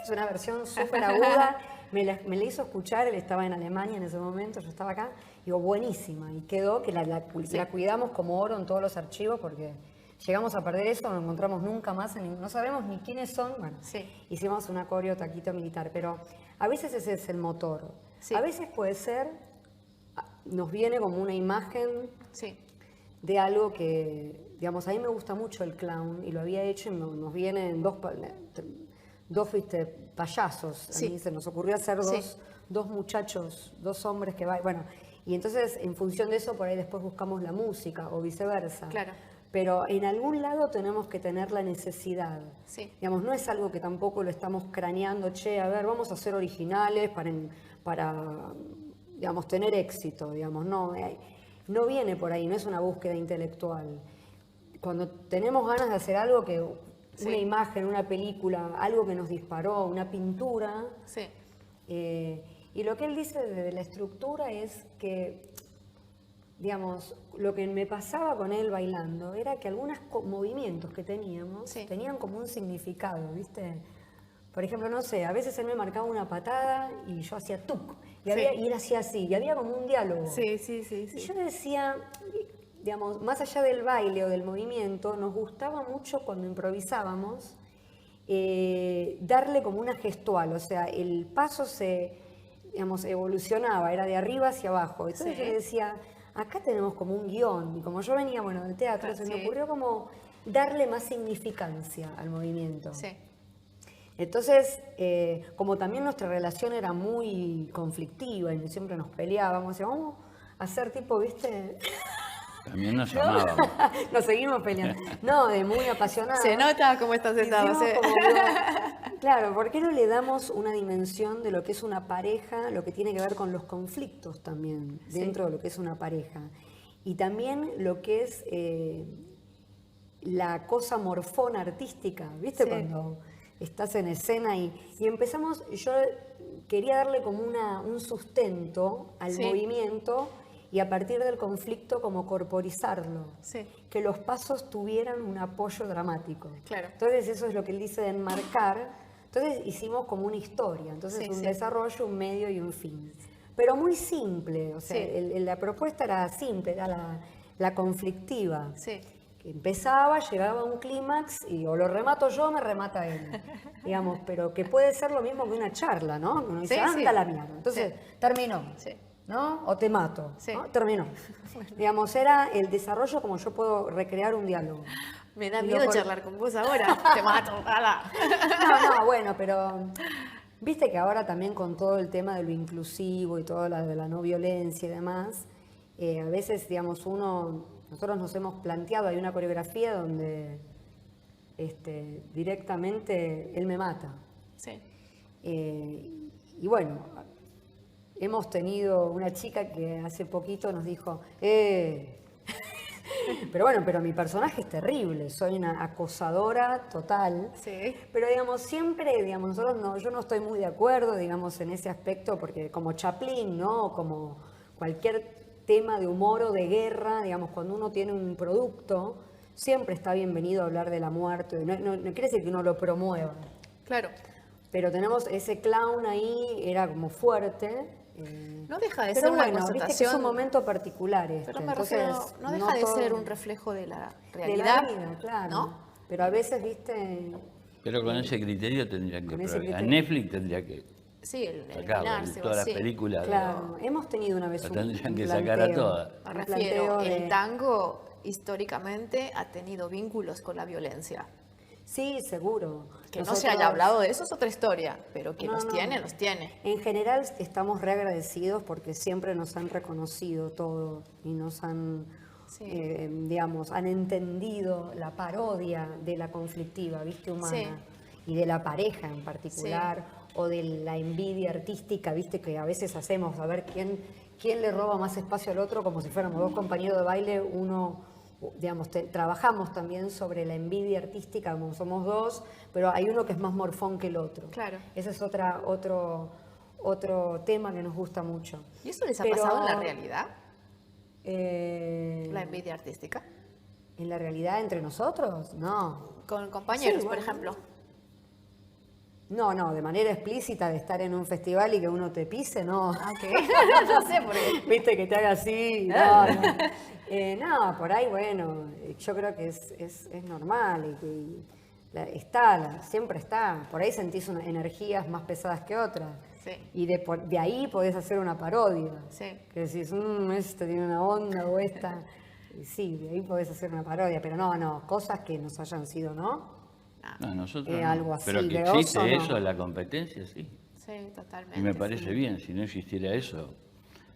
[SPEAKER 3] es una versión súper aguda. Me la hizo escuchar, él estaba en Alemania en ese momento, yo estaba acá. Digo, buenísima. Y quedó que la cuidamos como oro en todos los archivos porque llegamos a perder eso, no lo encontramos nunca más, no sabemos ni quiénes son. Bueno,
[SPEAKER 2] Sí.
[SPEAKER 3] hicimos un coreo Taquito Militar, pero a veces ese es el motor.
[SPEAKER 2] Sí.
[SPEAKER 3] A veces puede ser, nos viene como una imagen
[SPEAKER 2] Sí.
[SPEAKER 3] de algo que, digamos, a mí me gusta mucho el clown y lo había hecho y nos vienen dos payasos.
[SPEAKER 2] Sí.
[SPEAKER 3] A mí se nos ocurrió hacer
[SPEAKER 2] Sí.
[SPEAKER 3] dos muchachos, dos hombres que bailan. Bueno, y entonces en función de eso por ahí después buscamos la música o viceversa.
[SPEAKER 2] Claro.
[SPEAKER 3] Pero en algún lado tenemos que tener la necesidad.
[SPEAKER 2] Sí.
[SPEAKER 3] Digamos, no es algo que tampoco lo estamos craneando, che, a ver, vamos a ser originales para digamos, tener éxito, digamos, no viene por ahí, no es una búsqueda intelectual. Cuando tenemos ganas de hacer algo que una imagen, una película, algo que nos disparó, una pintura.
[SPEAKER 2] Sí.
[SPEAKER 3] Y lo que él dice de la estructura es que, digamos, lo que me pasaba con él bailando era que algunos movimientos que teníamos tenían como un significado, ¿viste? Por ejemplo, no sé, a veces él me marcaba una patada y yo hacía tuc, y él hacía así, y había como un diálogo.
[SPEAKER 2] Sí.
[SPEAKER 3] Y yo decía, digamos, más allá del baile o del movimiento, nos gustaba mucho cuando improvisábamos darle como una gestual, o sea, el paso digamos, evolucionaba, era de arriba hacia abajo. Entonces yo le decía, acá tenemos como un guión, y como yo venía, del teatro, se me ocurrió como darle más significancia al movimiento.
[SPEAKER 2] Sí.
[SPEAKER 3] Entonces, como también nuestra relación era muy conflictiva y siempre nos peleábamos, decíamos, vamos a hacer tipo, ¿viste?
[SPEAKER 1] También nos amábamos.
[SPEAKER 3] Nos seguimos peleando. No, de muy apasionados.
[SPEAKER 2] Se nota cómo estás sentado.
[SPEAKER 3] Claro, ¿por qué no le damos una dimensión de lo que es una pareja, lo que tiene que ver con los conflictos también, dentro de lo que es una pareja? Y también lo que es la cosa morfona artística, ¿viste? Cuando estás en escena y empezamos, yo quería darle como un sustento al movimiento y a partir del conflicto como corporizarlo, que los pasos tuvieran un apoyo dramático.
[SPEAKER 2] Claro.
[SPEAKER 3] Entonces eso es lo que él dice de enmarcar. Entonces hicimos como una historia, entonces un desarrollo, un medio y un fin. Pero muy simple, o sea, la propuesta era simple, era la conflictiva.
[SPEAKER 2] Sí.
[SPEAKER 3] Empezaba, llegaba a un clímax y o lo remato yo o me remata él, digamos, pero que puede ser lo mismo que una charla, ¿no? Uno dice, anda la mierda. Entonces, terminó, ¿no? O te mato, ¿no? Terminó. Digamos, era el desarrollo como yo puedo recrear un diálogo.
[SPEAKER 2] Me da miedo charlar con vos ahora, te mato, ala.
[SPEAKER 3] No, bueno, pero viste que ahora también con todo el tema de lo inclusivo y todo de la no violencia y demás, a veces, digamos, nosotros nos hemos planteado, hay una coreografía donde directamente él me mata.
[SPEAKER 2] Sí.
[SPEAKER 3] Y bueno, hemos tenido una chica que hace poquito nos dijo, pero bueno, pero mi personaje es terrible, soy una acosadora total.
[SPEAKER 2] Sí.
[SPEAKER 3] Pero digamos, siempre, digamos, yo no estoy muy de acuerdo, digamos, en ese aspecto, porque como Chaplin, ¿no? Como cualquier tema de humor o de guerra, digamos, cuando uno tiene un producto, siempre está bienvenido a hablar de la muerte. No quiere decir que uno lo promueva.
[SPEAKER 2] Claro.
[SPEAKER 3] Pero tenemos ese clown ahí, era como fuerte.
[SPEAKER 2] No deja de ser una constatación.
[SPEAKER 3] Viste que es un momento particular
[SPEAKER 2] Pero me refiero, no deja de ser un reflejo de la realidad.
[SPEAKER 3] De la vida, claro.
[SPEAKER 2] ¿No?
[SPEAKER 3] Pero a veces, viste...
[SPEAKER 1] Pero con ese criterio tendrían que... A Netflix tendría que...
[SPEAKER 2] Sí,
[SPEAKER 1] eliminarse. Todas las películas.
[SPEAKER 3] Claro, hemos tenido una vez
[SPEAKER 1] un tendrían que sacar a todas.
[SPEAKER 2] Me refiero, el tango históricamente ha tenido vínculos con la violencia.
[SPEAKER 3] Sí, seguro.
[SPEAKER 2] Que no se haya hablado de eso es otra historia, pero que los tiene.
[SPEAKER 3] En general estamos re agradecidos porque siempre nos han reconocido todo y nos han, digamos, han entendido la parodia de la conflictiva, ¿viste? Humana y de la pareja en particular. O de la envidia artística, viste, que a veces hacemos, a ver quién le roba más espacio al otro, como si fuéramos dos compañeros de baile, uno, digamos, trabajamos también sobre la envidia artística, como somos dos, pero hay uno que es más morfón que el otro.
[SPEAKER 2] Claro.
[SPEAKER 3] Ese es otro tema que nos gusta mucho.
[SPEAKER 2] ¿Y eso les ha pasado en la realidad? ¿La envidia artística?
[SPEAKER 3] ¿En la realidad entre nosotros? No.
[SPEAKER 2] ¿Con compañeros, por ejemplo?
[SPEAKER 3] No, de manera explícita de estar en un festival y que uno te pise, no.
[SPEAKER 2] Okay. No sé por qué.
[SPEAKER 3] Viste, que te haga así, no, por ahí, bueno, yo creo que es normal y siempre está. Por ahí sentís energías más pesadas que otras.
[SPEAKER 2] Sí.
[SPEAKER 3] Y de ahí podés hacer una parodia.
[SPEAKER 2] Sí.
[SPEAKER 3] Que decís, este tiene una onda o esta. Y sí, de ahí podés hacer una parodia, pero no, cosas que nos hayan sido, ¿no?
[SPEAKER 1] No, nosotros
[SPEAKER 3] algo así,
[SPEAKER 1] pero que existe eso, la competencia, sí.
[SPEAKER 2] Sí, totalmente.
[SPEAKER 1] Y me parece bien, si no existiera eso,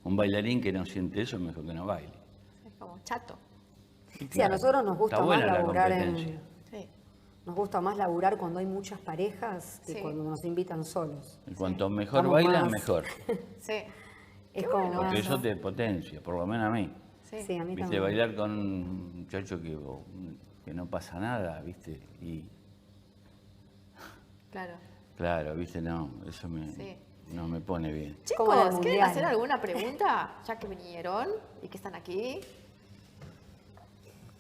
[SPEAKER 1] un bailarín que no siente eso, mejor que no baile.
[SPEAKER 2] Es como chato.
[SPEAKER 3] Sí, a nosotros nos gusta más laburar
[SPEAKER 2] Nos
[SPEAKER 3] gusta más laburar cuando hay muchas parejas que cuando nos invitan solos.
[SPEAKER 1] Y cuanto mejor bailas, mejor.
[SPEAKER 2] Sí.
[SPEAKER 3] Es como
[SPEAKER 1] porque eso te potencia, por lo menos a mí.
[SPEAKER 3] Sí, a mí
[SPEAKER 1] ¿Viste?
[SPEAKER 3] también.
[SPEAKER 1] Bailar con un muchacho que no pasa nada, ¿viste? Y
[SPEAKER 2] Claro.
[SPEAKER 1] Claro, viste, no, eso no me pone bien.
[SPEAKER 2] Chicos, ¿quieren hacer alguna pregunta? Ya que vinieron y que están aquí.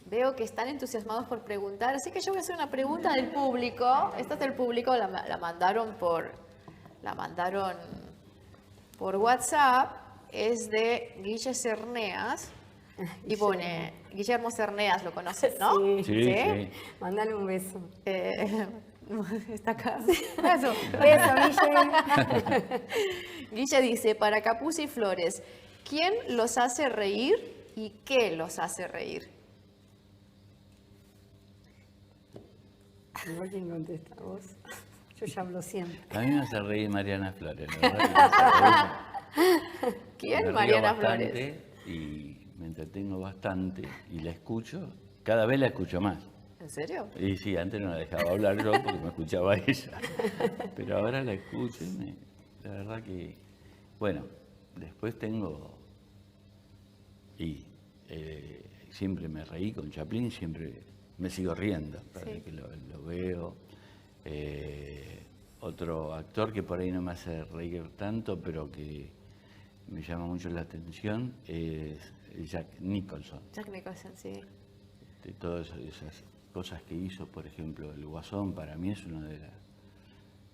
[SPEAKER 2] Veo que están entusiasmados por preguntar, así que yo voy a hacer una pregunta del público. Esta es del público, la mandaron por WhatsApp. Es de Guille Cerneas. Y pone, Guillermo Cerneas, lo conoces, ¿no?
[SPEAKER 3] Sí. Mándale un beso.
[SPEAKER 2] Está acá.
[SPEAKER 3] Beso, Guille.
[SPEAKER 2] Guille dice, para Capuzzi y Flores, ¿quién los hace reír y qué los hace reír?
[SPEAKER 3] Igual quien contesta, vos. Yo ya hablo siempre.
[SPEAKER 1] A mí me hace reír Mariana Flores, la verdad.
[SPEAKER 2] ¿Quién? Mariana Flores.
[SPEAKER 1] Y me entretengo bastante y la escucho, cada vez la escucho más.
[SPEAKER 2] ¿En serio?
[SPEAKER 1] Y sí, antes no la dejaba hablar yo porque me escuchaba ella. Pero ahora la escucho y la verdad que, bueno, después tengo, y siempre me reí con Chaplin, siempre me sigo riendo, cada vez que lo veo. Otro actor que por ahí no me hace reír tanto, pero que me llama mucho la atención, es Jack Nicholson.
[SPEAKER 2] Jack Nicholson, sí.
[SPEAKER 1] De todas esas cosas que hizo, por ejemplo, El Guasón, para mí es una de las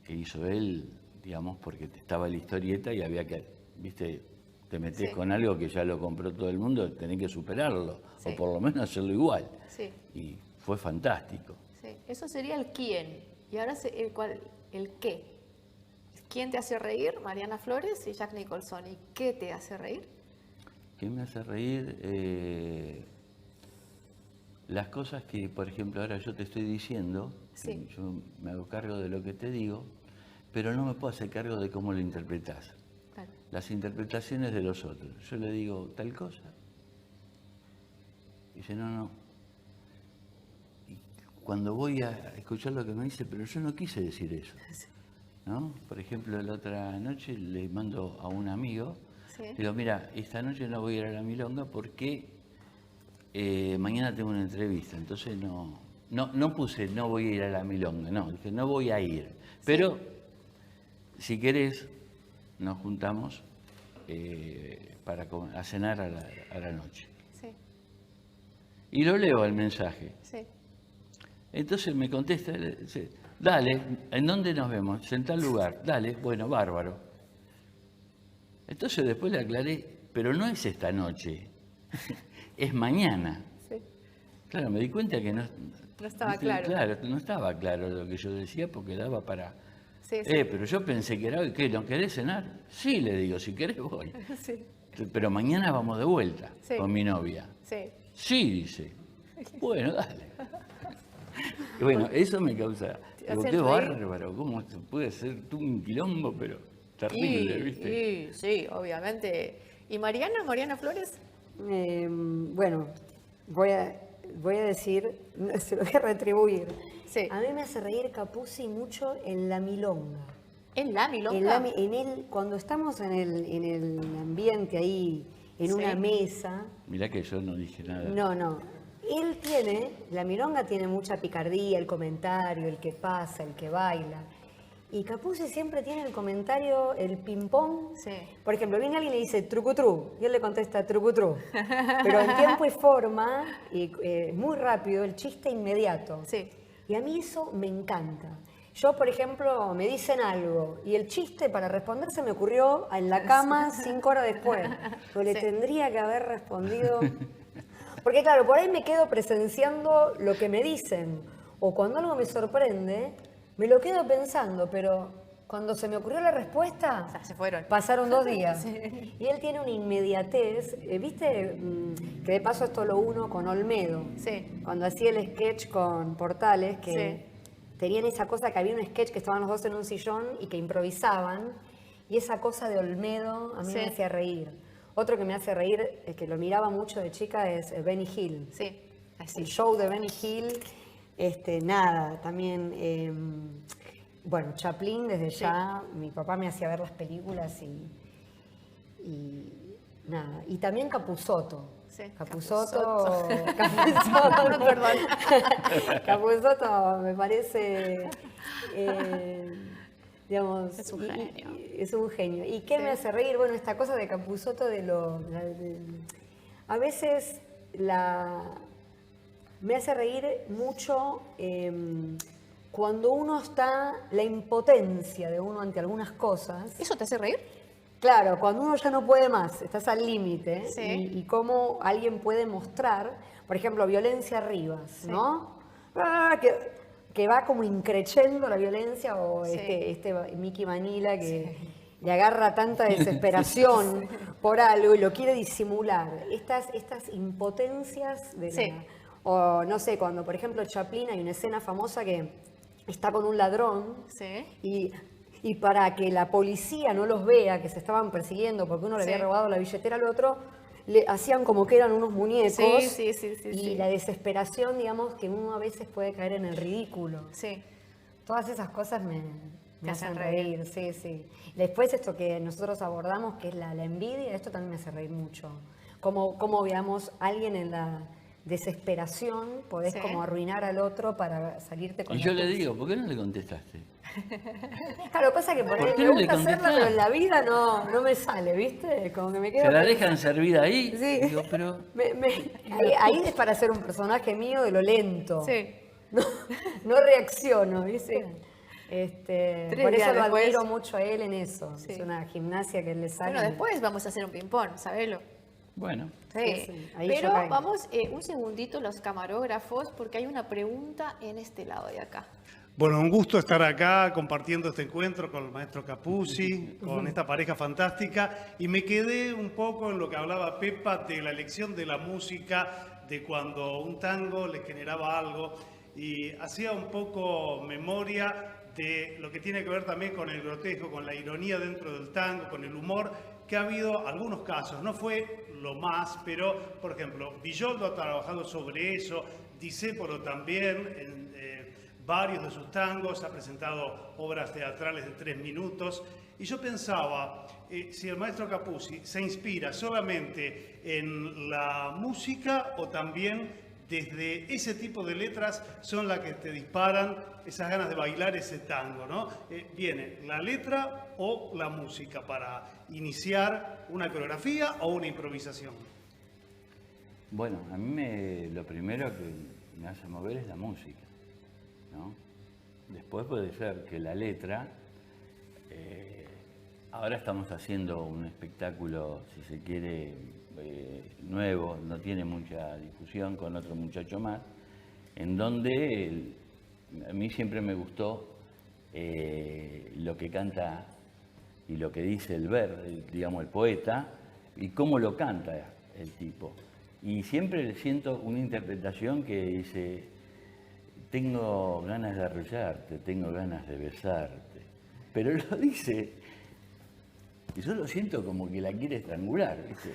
[SPEAKER 1] que hizo él, digamos, porque estaba la historieta y había que, viste, te metés con algo que ya lo compró todo el mundo, tenés que superarlo, o por lo menos hacerlo igual.
[SPEAKER 2] Sí.
[SPEAKER 1] Y fue fantástico.
[SPEAKER 2] Sí, eso sería el quién. Y ahora el qué. ¿Quién te hace reír? Mariana Flores y Jack Nicholson. ¿Y qué te hace reír?
[SPEAKER 1] ¿Qué me hace reír? Las cosas que, por ejemplo, ahora yo te estoy diciendo, yo me hago cargo de lo que te digo, pero no me puedo hacer cargo de cómo lo interpretás.
[SPEAKER 2] Claro.
[SPEAKER 1] Las interpretaciones de los otros. Yo le digo tal cosa. Y dice, no. Y cuando voy a escuchar lo que me dice, pero yo no quise decir eso. ¿No? Por ejemplo, la otra noche le mando a un amigo, digo, mira, esta noche no voy a ir a la milonga porque mañana tengo una entrevista. Entonces no puse no voy a ir a la milonga, no, dije no voy a ir. Pero si querés, nos juntamos a cenar a la noche.
[SPEAKER 2] Sí.
[SPEAKER 1] Y lo leo el mensaje.
[SPEAKER 2] Sí.
[SPEAKER 1] Entonces me contesta, dice, dale, ¿en dónde nos vemos? En tal lugar. Dale, bueno, bárbaro. Entonces después le aclaré, pero no es esta noche, es mañana.
[SPEAKER 2] Sí.
[SPEAKER 1] Claro, me di cuenta que no
[SPEAKER 2] estaba claro.
[SPEAKER 1] Claro, no estaba claro lo que yo decía porque daba para...
[SPEAKER 2] Sí.
[SPEAKER 1] Pero yo pensé que era, ¿qué? ¿No querés cenar? Sí, le digo, si querés voy.
[SPEAKER 2] Sí.
[SPEAKER 1] Pero mañana vamos de vuelta con mi novia.
[SPEAKER 2] Sí.
[SPEAKER 1] Sí, dice. Bueno, dale. Y bueno, eso me causa... Digo, qué bárbaro, ¿cómo se puede hacer tú un quilombo, pero terrible, viste?
[SPEAKER 2] Sí, obviamente. ¿Y Mariana Flores?
[SPEAKER 3] Bueno, voy a decir, se lo voy a retribuir.
[SPEAKER 2] Sí.
[SPEAKER 3] A mí me hace reír Capuzzi mucho en la milonga.
[SPEAKER 2] ¿En la milonga?
[SPEAKER 3] Cuando estamos en el ambiente ahí, en una mesa...
[SPEAKER 1] Mirá que yo no dije nada.
[SPEAKER 3] No. La milonga tiene mucha picardía, el comentario, el que pasa, el que baila. Y Capuzzi siempre tiene el comentario, el ping-pong.
[SPEAKER 2] Sí.
[SPEAKER 3] Por ejemplo, viene alguien y le dice trucutru, y él le contesta trucutru. Pero en tiempo y forma, y muy rápido, el chiste inmediato.
[SPEAKER 2] Sí.
[SPEAKER 3] Y a mí eso me encanta. Yo, por ejemplo, me dicen algo y el chiste para responder se me ocurrió en la cama 5 horas después. Pero le tendría que haber respondido... Porque claro, por ahí me quedo presenciando lo que me dicen. O cuando algo me sorprende, me lo quedo pensando, pero cuando se me ocurrió la respuesta,
[SPEAKER 2] se fueron.
[SPEAKER 3] Pasaron 2 días.
[SPEAKER 2] Sí.
[SPEAKER 3] Y él tiene una inmediatez, ¿viste? Que de paso esto lo uno con Olmedo.
[SPEAKER 2] Sí.
[SPEAKER 3] Cuando hacía el sketch con Portales, que tenían esa cosa que había un sketch que estaban los dos en un sillón y que improvisaban. Y esa cosa de Olmedo a mí me hacía reír. Otro que me hace reír, que lo miraba mucho de chica, es Benny Hill.
[SPEAKER 2] Sí, así.
[SPEAKER 3] El show de Benny Hill, también, bueno, Chaplin desde ya, mi papá me hacía ver las películas y nada. Y también Capusotto.
[SPEAKER 2] Sí,
[SPEAKER 3] Capusotto,
[SPEAKER 2] perdón.
[SPEAKER 3] Capusotto me parece digamos,
[SPEAKER 2] es un genio.
[SPEAKER 3] Es un genio. ¿Y qué me hace reír? Bueno, esta cosa de Capusotto a veces me hace reír mucho cuando uno está, la impotencia de uno ante algunas cosas.
[SPEAKER 2] ¿Eso te hace reír?
[SPEAKER 3] Claro, cuando uno ya no puede más, estás al límite,
[SPEAKER 2] Sí.
[SPEAKER 3] y cómo alguien puede mostrar, por ejemplo, Violencia Rivas, ¿no? Que va como increciendo la violencia, o este Mickey Manila que le agarra tanta desesperación por algo y lo quiere disimular. Estas impotencias o no sé, cuando por ejemplo Chaplin hay una escena famosa que está con un ladrón y para que la policía no los vea, que se estaban persiguiendo porque uno le había robado la billetera al otro, le hacían como que eran unos muñecos. Y la desesperación, digamos, que uno a veces puede caer en el ridículo.
[SPEAKER 2] Sí.
[SPEAKER 3] Todas esas cosas me hacen reír, sí. Después esto que nosotros abordamos, que es la envidia, esto también me hace reír mucho. Como veamos, alguien en la desesperación podés como arruinar al otro para salirte con
[SPEAKER 1] Y yo le digo, ¿por qué no le contestaste?
[SPEAKER 3] Claro, cosa que por ahí me gusta hacerlo, pero en la vida no me sale, ¿viste? Como que me quedo...
[SPEAKER 1] ¿Se la dejan servida ahí?
[SPEAKER 3] Sí.
[SPEAKER 1] Digo, pero...
[SPEAKER 3] ahí es para ser un personaje mío de lo lento.
[SPEAKER 2] Sí.
[SPEAKER 3] No reacciono, ¿viste? Por eso lo admiro mucho a él en eso.
[SPEAKER 2] Sí.
[SPEAKER 3] Es una gimnasia que él le sale.
[SPEAKER 2] Bueno, después vamos a hacer un ping-pong, ¿sabelo?
[SPEAKER 1] Bueno.
[SPEAKER 3] Sí. Ahí
[SPEAKER 2] Pero
[SPEAKER 3] yo caigo.
[SPEAKER 2] vamos un segundito los camarógrafos porque hay una pregunta en este lado de acá.
[SPEAKER 4] Bueno, un gusto estar acá compartiendo este encuentro con el maestro Capuzzi, con esta pareja fantástica, y me quedé un poco en lo que hablaba Pepa de la elección de la música, de cuando un tango le generaba algo, y hacía un poco memoria de lo que tiene que ver también con el grotesco, con la ironía dentro del tango, con el humor, que ha habido algunos casos, no fue lo más, pero por ejemplo, Villoldo ha trabajado sobre eso, Discépolo también, varios de sus tangos, ha presentado obras teatrales de 3 minutos, y yo pensaba, si el maestro Capuzzi se inspira solamente en la música o también desde ese tipo de letras son las que te disparan esas ganas de bailar ese tango, ¿no? ¿Viene la letra o la música para iniciar una coreografía o una improvisación?
[SPEAKER 1] Bueno, a mí lo primero que me hace mover es la música, ¿no? Después puede ser que la letra, ahora estamos haciendo un espectáculo, si se quiere, nuevo, no tiene mucha difusión, con otro muchacho más, en donde a mí siempre me gustó lo que canta y lo que dice digamos, el poeta, y cómo lo canta el tipo. Y siempre siento una interpretación que dice: tengo ganas de arrullarte, tengo ganas de besarte. Pero lo dice, y yo lo siento como que la quiere estrangular, ¿viste?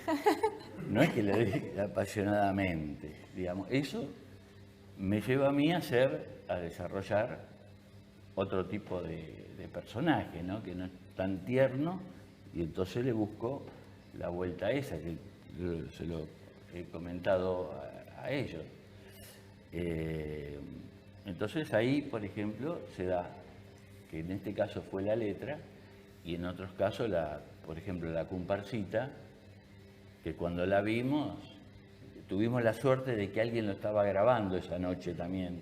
[SPEAKER 1] No es que lo diga apasionadamente, digamos. Eso me lleva a mí a desarrollar otro tipo de personaje, ¿no? Que no es tan tierno, y entonces le busco la vuelta a esa, que se lo he comentado a ellos. Entonces ahí, por ejemplo, se da, que en este caso fue la letra, y en otros casos, por ejemplo, la comparsita, que cuando la vimos, tuvimos la suerte de que alguien lo estaba grabando esa noche también.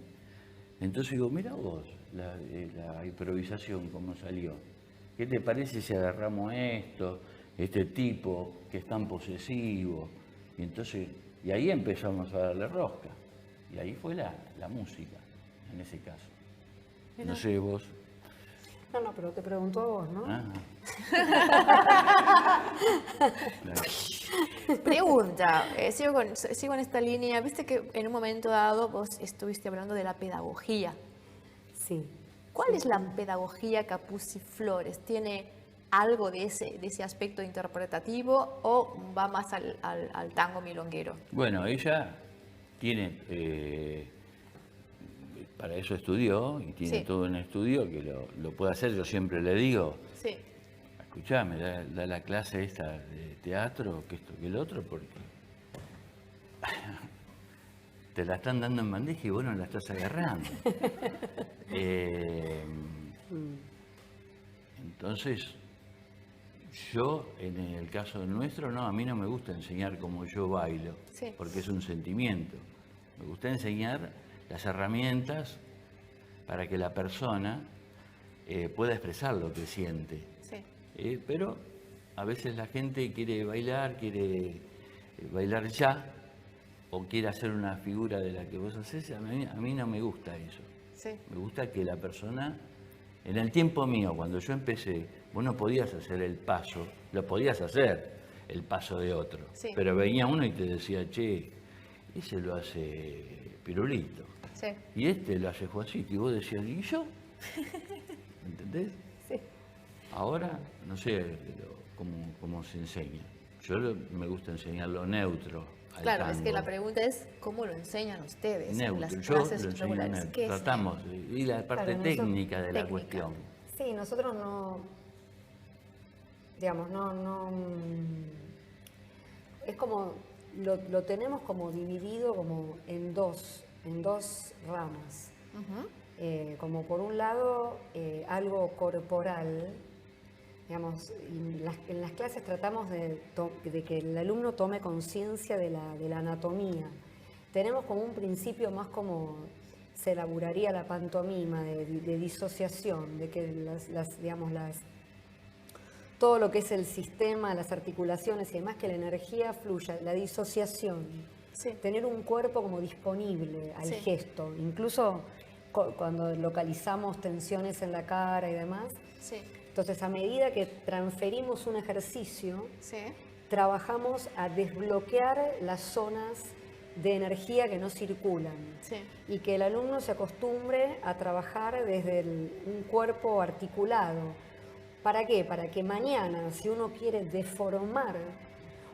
[SPEAKER 1] Entonces digo, mira vos, la improvisación, cómo salió. ¿Qué te parece si agarramos este tipo que es tan posesivo? Y ahí empezamos a darle rosca. Y ahí fue la música, en ese caso. No sé, vos.
[SPEAKER 3] No, pero te preguntó a vos, ¿no?
[SPEAKER 1] Ah. Claro.
[SPEAKER 2] Pregunta, sigo en esta línea. Viste que en un momento dado vos estuviste hablando de la pedagogía.
[SPEAKER 3] Sí.
[SPEAKER 2] ¿Cuál es la pedagogía Capuzzi Flores? ¿Tiene algo de ese aspecto interpretativo o va más al tango milonguero?
[SPEAKER 1] Bueno, ella tiene, para eso estudió, y tiene todo un estudio que lo puede hacer. Yo siempre le digo, escuchame, da la clase esta de teatro, que esto, que el otro, porque te la están dando en bandeja y vos no la estás agarrando. Entonces, yo, en el caso nuestro, no, a mí no me gusta enseñar como yo bailo,
[SPEAKER 2] sí,
[SPEAKER 1] porque es un sentimiento. Me gusta enseñar las herramientas para que la persona pueda expresar lo que siente.
[SPEAKER 2] sí.
[SPEAKER 1] Pero a veces la gente quiere bailar ya, o quiere hacer una figura de la que vos hacés. A mí no me gusta eso.
[SPEAKER 2] Sí.
[SPEAKER 1] Me gusta que la persona, en el tiempo mío, cuando yo empecé, vos no podías hacer el paso, lo podías hacer, el paso de otro.
[SPEAKER 2] Sí.
[SPEAKER 1] Pero venía uno y te decía, che, ese lo hace Pirulito.
[SPEAKER 2] Sí.
[SPEAKER 1] Y este lo hace Juancito. Y vos decías, ¿y yo? ¿Entendés?
[SPEAKER 2] Sí.
[SPEAKER 1] Ahora, no sé cómo se enseña. Me gusta enseñar lo neutro.
[SPEAKER 2] Claro,
[SPEAKER 1] tango.
[SPEAKER 2] es que la pregunta es, ¿cómo lo enseñan ustedes
[SPEAKER 1] Neutro.
[SPEAKER 2] en las
[SPEAKER 1] Yo
[SPEAKER 2] clases
[SPEAKER 1] lo enseño
[SPEAKER 2] regulares?
[SPEAKER 1] neutro.
[SPEAKER 2] ¿Qué es?
[SPEAKER 1] Tratamos, y la parte
[SPEAKER 3] Claro,
[SPEAKER 1] técnica de la
[SPEAKER 2] técnica.
[SPEAKER 1] cuestión.
[SPEAKER 3] Sí, nosotros no, digamos, es como, lo tenemos como dividido como en dos ramas.
[SPEAKER 2] Ujú.
[SPEAKER 3] Como por un lado, algo corporal, digamos, en las clases tratamos de que el alumno tome conciencia de la anatomía. Tenemos como un principio más como se elaboraría la pantomima de disociación, de que todo lo que es el sistema, las articulaciones y demás, que la energía fluya, la disociación,
[SPEAKER 2] Sí.
[SPEAKER 3] tener un cuerpo como disponible al
[SPEAKER 2] Sí.
[SPEAKER 3] gesto, incluso cuando localizamos tensiones en la cara y demás.
[SPEAKER 2] Sí.
[SPEAKER 3] Entonces, a medida que transferimos un ejercicio,
[SPEAKER 2] Sí.
[SPEAKER 3] trabajamos a desbloquear las zonas de energía que no circulan
[SPEAKER 2] Sí.
[SPEAKER 3] y que el alumno se acostumbre a trabajar desde un cuerpo articulado. ¿Para qué? Para que mañana, si uno quiere deformar,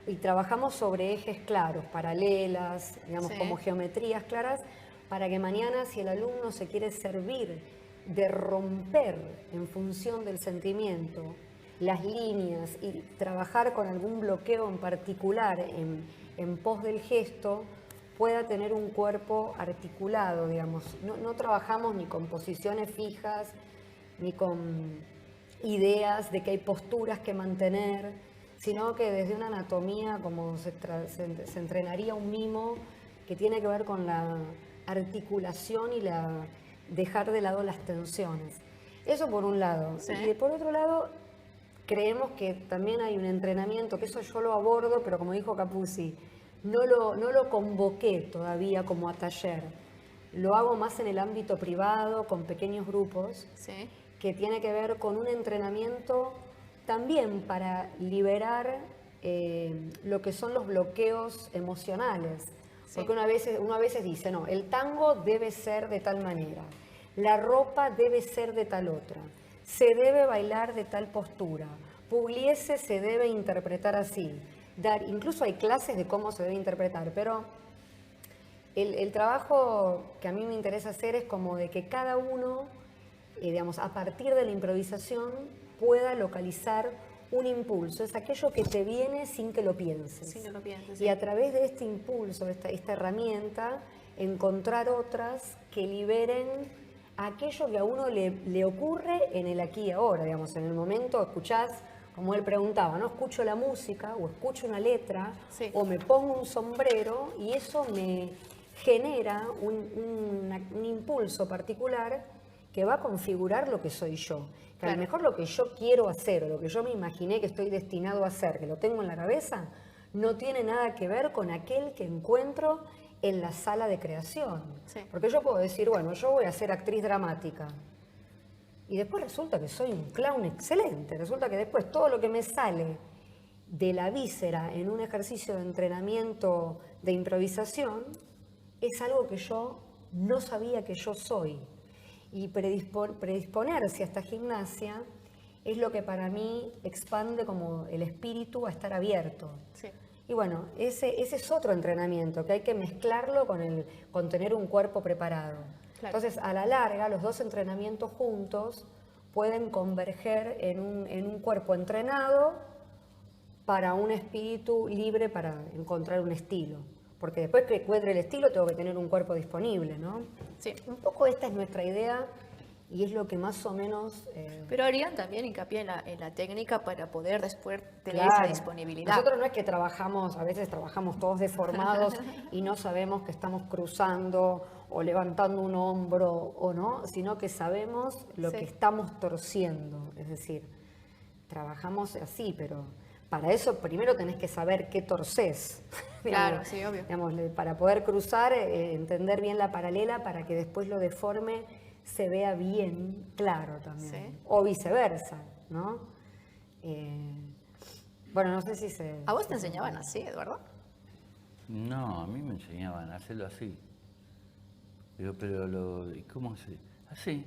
[SPEAKER 3] y trabajamos sobre ejes claros, paralelas, digamos,
[SPEAKER 2] Sí.
[SPEAKER 3] como geometrías claras, para que mañana, si el alumno se quiere servir de romper en función del sentimiento las líneas y trabajar con algún bloqueo en particular en pos del gesto, pueda tener un cuerpo articulado, digamos. No trabajamos ni con posiciones fijas, ni con ideas de que hay posturas que mantener, sino que desde una anatomía como se entrenaría un mimo que tiene que ver con la articulación y dejar de lado las tensiones. Eso por un lado.
[SPEAKER 2] Sí.
[SPEAKER 3] Y por otro lado, creemos que también hay un entrenamiento, que eso yo lo abordo, pero como dijo Capuzzi, no lo convoqué todavía como a taller. Lo hago más en el ámbito privado, con pequeños grupos,
[SPEAKER 2] Sí.
[SPEAKER 3] que tiene que ver con un entrenamiento también para liberar lo que son los bloqueos emocionales.
[SPEAKER 2] Sí.
[SPEAKER 3] Porque uno a veces dice, no, el tango debe ser de tal manera, la ropa debe ser de tal otra, se debe bailar de tal postura, Pugliese se debe interpretar así. Incluso hay clases de cómo se debe interpretar, pero el trabajo que a mí me interesa hacer es como de que cada uno, digamos, a partir de la improvisación pueda localizar un impulso. Es aquello que te viene sin que lo pienses.
[SPEAKER 2] Sin que lo pienses,
[SPEAKER 3] Y a través de este impulso, esta herramienta, encontrar otras que liberen aquello que a uno le ocurre en el aquí y ahora. Digamos, en el momento escuchás, como él preguntaba, ¿no? Escucho la música o escucho una letra
[SPEAKER 2] Sí.
[SPEAKER 3] o me pongo un sombrero y eso me genera un impulso particular que va a configurar lo que soy yo. Que a
[SPEAKER 2] Claro.
[SPEAKER 3] lo mejor lo que yo quiero hacer o lo que yo me imaginé que estoy destinado a hacer, que lo tengo en la cabeza, no tiene nada que ver con aquel que encuentro en la sala de creación.
[SPEAKER 2] Sí.
[SPEAKER 3] Porque yo puedo decir, bueno, yo voy a ser actriz dramática. Y después resulta que soy un clown excelente. Resulta que después todo lo que me sale de la víscera en un ejercicio de entrenamiento de improvisación es algo que yo no sabía que yo soy. Y predisponerse a esta gimnasia es lo que para mí expande como el espíritu a estar abierto.
[SPEAKER 2] Sí.
[SPEAKER 3] Y bueno, ese es otro entrenamiento, que hay que mezclarlo con tener un cuerpo preparado.
[SPEAKER 2] Claro.
[SPEAKER 3] Entonces, a la larga, los dos entrenamientos juntos pueden converger en un cuerpo entrenado para un espíritu libre para encontrar un estilo. Porque después que encuentre el estilo tengo que tener un cuerpo disponible, ¿no?
[SPEAKER 2] Sí.
[SPEAKER 3] Un poco esta es nuestra idea y es lo que más o menos...
[SPEAKER 2] Pero harían también hincapié en la técnica para poder después tener
[SPEAKER 3] claro,
[SPEAKER 2] esa disponibilidad.
[SPEAKER 3] Nosotros no es que trabajamos, a veces trabajamos todos deformados y no sabemos que estamos cruzando o levantando un hombro o no, sino que sabemos lo que estamos torciendo. Es decir, trabajamos así, pero para eso primero tenés que saber qué torcés.
[SPEAKER 2] Claro, sí, obvio.
[SPEAKER 3] Digamos, para poder cruzar, entender bien la paralela para que después lo deforme se vea bien claro también.
[SPEAKER 2] Sí.
[SPEAKER 3] O viceversa, ¿no? Bueno, no sé si se...
[SPEAKER 2] ¿A vos te enseñaban así, Eduardo?
[SPEAKER 1] No, a mí me enseñaban a hacerlo así. Digo, pero ¿cómo hace? Así.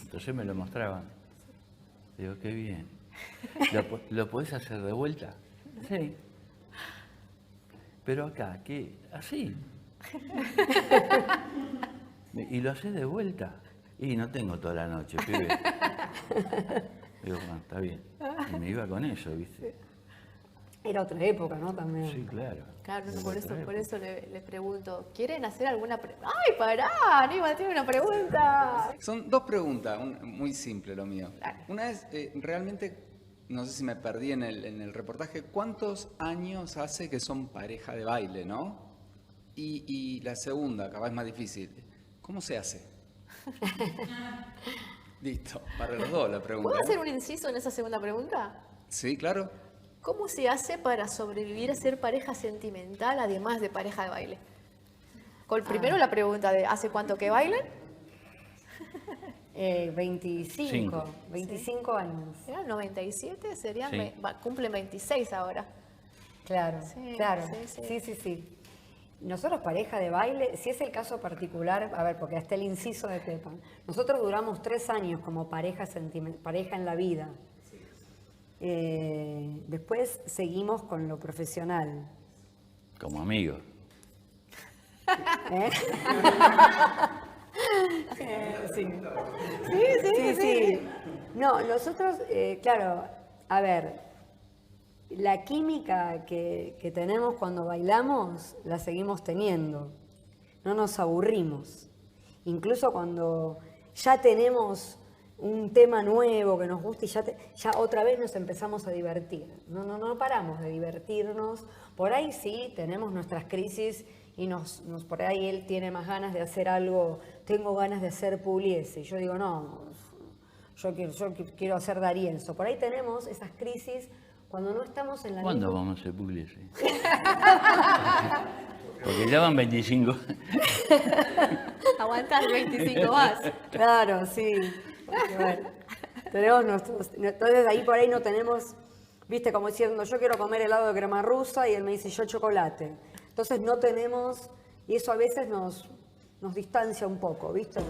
[SPEAKER 1] Entonces me lo mostraban. Digo, qué bien. ¿Lo podés hacer de vuelta? Sí. Pero acá, ¿qué? Así. ¿Y lo haces de vuelta? Y no tengo toda la noche, pibe. Digo, bueno, está bien. Y me iba con eso, ¿viste?
[SPEAKER 3] Era otra época, ¿no? También.
[SPEAKER 1] Sí, claro.
[SPEAKER 2] Claro, no, por eso le pregunto. ¿Quieren hacer alguna pregunta? ¡Ay, pará! Aníbal tiene una pregunta.
[SPEAKER 5] Son dos preguntas, muy simple lo mío.
[SPEAKER 2] Dale.
[SPEAKER 5] Una es, realmente, no sé si me perdí en el reportaje, ¿cuántos años hace que son pareja de baile, no? Y la segunda, capaz es más difícil, ¿cómo se hace? Listo, para los dos la pregunta.
[SPEAKER 2] ¿Puedo hacer un inciso en esa segunda pregunta?
[SPEAKER 5] Sí, claro.
[SPEAKER 2] ¿Cómo se hace para sobrevivir a ser pareja sentimental además de pareja de baile? Primero la pregunta de ¿hace cuánto que bailan?
[SPEAKER 3] 25 años.
[SPEAKER 2] ¿Eran 97? Serían,
[SPEAKER 1] Sí.
[SPEAKER 2] cumplen 26 ahora.
[SPEAKER 3] Claro,
[SPEAKER 2] Sí,
[SPEAKER 3] claro.
[SPEAKER 2] sí.
[SPEAKER 3] Sí. Nosotros pareja de baile, si es el caso particular, a ver, porque hasta el inciso de Pepa, nosotros duramos 3 años como pareja en la vida. Después seguimos con lo profesional.
[SPEAKER 1] Como amigos.
[SPEAKER 3] ¿Eh? Sí. No, nosotros, claro, a ver, la química que tenemos cuando bailamos la seguimos teniendo. No nos aburrimos. Incluso cuando ya tenemos un tema nuevo que nos gusta y ya otra vez nos empezamos a divertir. No paramos de divertirnos. Por ahí sí, tenemos nuestras crisis y por ahí él tiene más ganas de hacer algo, tengo ganas de hacer Pugliese. Y yo digo, no, yo quiero hacer D'Arienzo. Por ahí tenemos esas crisis cuando no estamos en la
[SPEAKER 1] ¿Cuándo
[SPEAKER 3] misma...
[SPEAKER 1] vamos a hacer Pugliese? Porque ya van 25.
[SPEAKER 2] Aguantás 25 más.
[SPEAKER 3] Claro, sí. Bueno, tenemos entonces ahí por ahí no tenemos, viste, como diciendo, yo quiero comer helado de crema rusa y él me dice, yo chocolate. Entonces no tenemos, y eso a veces nos distancia un poco, viste.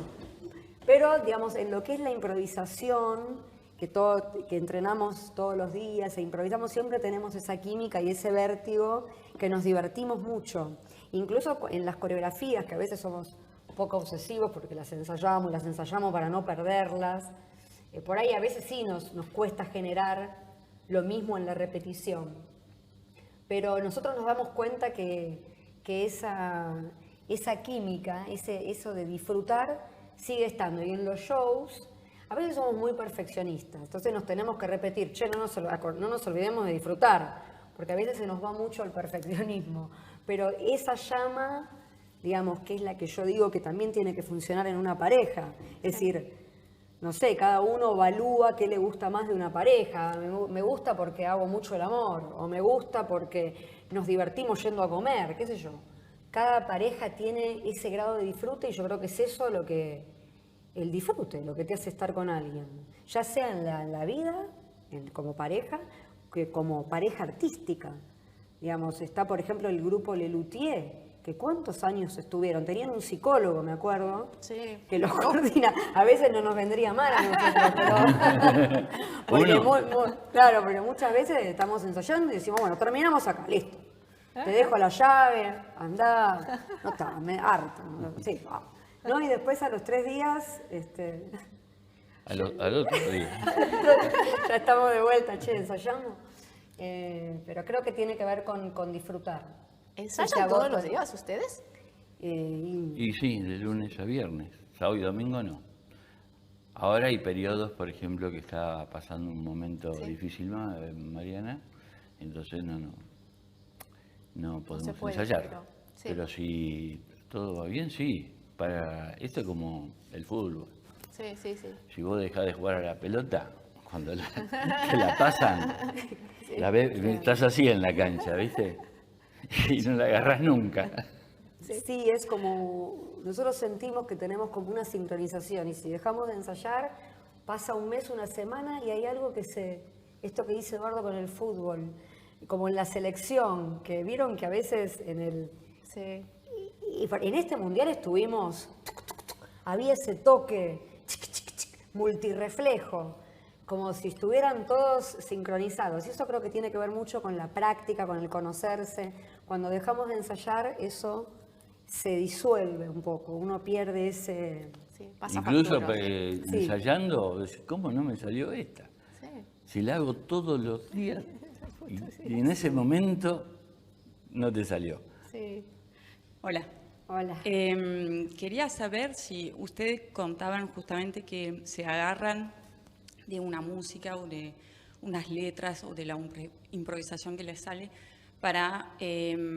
[SPEAKER 3] Pero, digamos, en lo que es la improvisación, que entrenamos todos los días e improvisamos, siempre tenemos esa química y ese vértigo que nos divertimos mucho. Incluso en las coreografías, que a veces somos un poco obsesivos porque las ensayamos para no perderlas. Por ahí a veces sí nos cuesta generar lo mismo en la repetición. Pero nosotros nos damos cuenta que esa química, eso de disfrutar, sigue estando. Y en los shows, a veces somos muy perfeccionistas. Entonces nos tenemos que repetir, no nos olvidemos de disfrutar, porque a veces se nos va mucho el perfeccionismo. Pero esa llama, digamos, que es la que yo digo que también tiene que funcionar en una pareja. Es decir, no sé, cada uno evalúa qué le gusta más de una pareja. Me gusta porque hago mucho el amor, o me gusta porque nos divertimos yendo a comer, qué sé yo. Cada pareja tiene ese grado de disfrute y yo creo que es eso el disfrute, lo que te hace estar con alguien. Ya sea en la vida, como pareja, que como pareja artística. Digamos, está por ejemplo el grupo Lelutier, que cuántos años estuvieron. Tenían un psicólogo, me acuerdo,
[SPEAKER 2] Sí.
[SPEAKER 3] que los coordina. A veces no nos vendría mal a nosotros, pero... claro, porque muchas veces estamos ensayando y decimos, bueno, terminamos acá, listo. Te dejo la llave, andá. No está, me harto. Sí, vamos. ¿No? Y después a los 3 días...
[SPEAKER 1] Al otro día.
[SPEAKER 3] ya estamos de vuelta, ensayamos. Pero creo que tiene que ver con disfrutar.
[SPEAKER 2] ¿Ensayan todos los días ustedes?
[SPEAKER 1] Y sí, de lunes a viernes. Sábado y domingo no. Ahora hay periodos, por ejemplo, que está pasando un momento difícil, Mariana, entonces no podemos ensayar. Pero si todo va bien, sí. Esto es como el fútbol.
[SPEAKER 2] Sí.
[SPEAKER 1] Si vos dejás de jugar a la pelota, cuando te la pasan, la ves, estás así en la cancha, ¿viste? Y no la agarrás nunca.
[SPEAKER 3] Sí, es como, nosotros sentimos que tenemos como una sincronización y si dejamos de ensayar, pasa un mes, una semana y hay algo esto que dice Eduardo con el fútbol, como en la selección, que vieron que a veces en el...
[SPEAKER 2] Sí.
[SPEAKER 3] Y en este mundial estuvimos, había ese toque, multirreflejo, como si estuvieran todos sincronizados. Y eso creo que tiene que ver mucho con la práctica, con el conocerse. Cuando dejamos de ensayar, eso se disuelve un poco, uno pierde ese...
[SPEAKER 2] Sí, pasa
[SPEAKER 1] incluso
[SPEAKER 2] factura,
[SPEAKER 1] ensayando, ¿cómo no me salió esta?
[SPEAKER 2] Sí.
[SPEAKER 1] Si la hago todos los días y en ese momento no te salió.
[SPEAKER 2] Sí.
[SPEAKER 6] Hola.
[SPEAKER 3] Hola.
[SPEAKER 6] Quería saber si ustedes contaban justamente que se agarran de una música o de unas letras o de la improvisación que les sale para... y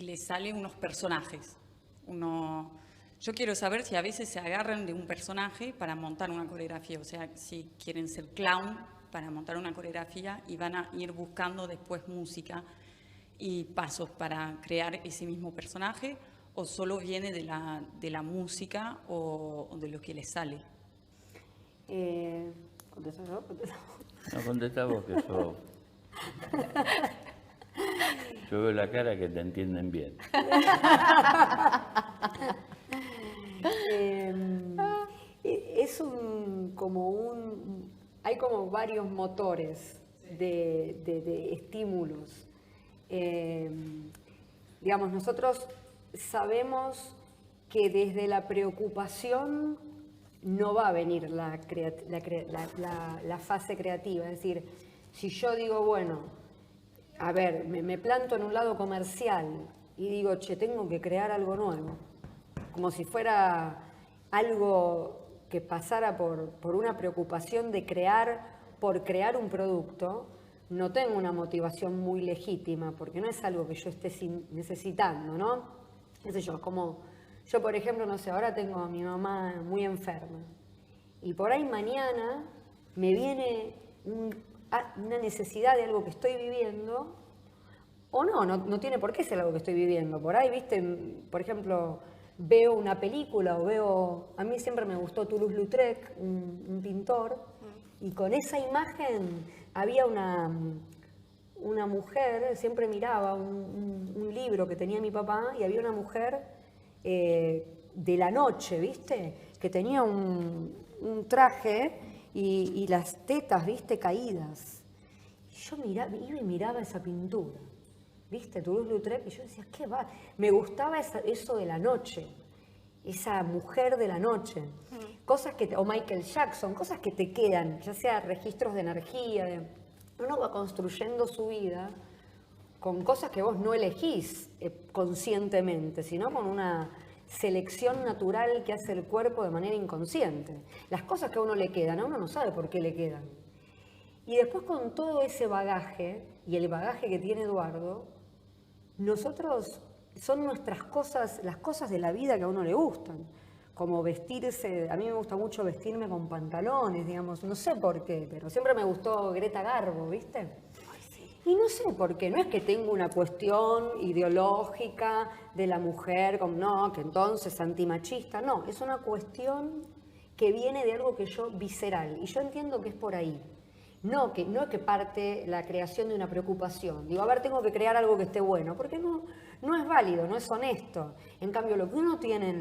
[SPEAKER 6] les salen unos personajes. Yo quiero saber si a veces se agarran de un personaje para montar una coreografía, o sea, si quieren ser clown para montar una coreografía y van a ir buscando después música y pasos para crear ese mismo personaje, o solo viene de la música o de lo que les sale.
[SPEAKER 3] ¿Contesta yo?
[SPEAKER 1] No, contesta vos, que yo veo la cara que te entienden bien.
[SPEAKER 3] Hay como varios motores de estímulos. Digamos, nosotros sabemos que desde la preocupación no va a venir la fase creativa. Es decir, si yo digo, bueno, a ver, me planto en un lado comercial y digo, che, tengo que crear algo nuevo, como si fuera algo que pasara por una preocupación de por crear un producto, no tengo una motivación muy legítima, porque no es algo que yo esté necesitando, ¿no? Qué sé yo, como yo, por ejemplo, no sé, ahora tengo a mi mamá muy enferma, y por ahí mañana me viene una necesidad de algo que estoy viviendo, o no tiene por qué ser algo que estoy viviendo. Por ahí, viste, por ejemplo, veo una película a mí siempre me gustó Toulouse-Lautrec, un pintor, y con esa imagen había una mujer, siempre miraba un libro que tenía mi papá, y había una mujer de la noche, viste, que tenía un traje y las tetas, viste, caídas. Y yo iba y miraba esa pintura, viste, Toulouse-Lautrec, y yo decía, ¿qué va? Me gustaba eso de la noche, esa mujer de la noche. Cosas o Michael Jackson, cosas que te quedan, ya sea registros de energía. Uno va construyendo su vida con cosas que vos no elegís conscientemente, sino con una selección natural que hace el cuerpo de manera inconsciente. Las cosas que a uno le quedan, a uno no sabe por qué le quedan. Y después con todo ese bagaje, y el bagaje que tiene Eduardo, nosotros son nuestras cosas, las cosas de la vida que a uno le gustan. Como vestirse, a mí me gusta mucho vestirme con pantalones, digamos, no sé por qué, pero siempre me gustó Greta Garbo, ¿viste? Y no sé por qué, no es que tengo una cuestión ideológica de la mujer, como no, que entonces antimachista, no, es una cuestión que viene de algo que visceral, y yo entiendo que es por ahí. No es que parte la creación de una preocupación. Digo, a ver, tengo que crear algo que esté bueno, porque no es válido, no es honesto. En cambio, lo que uno tiene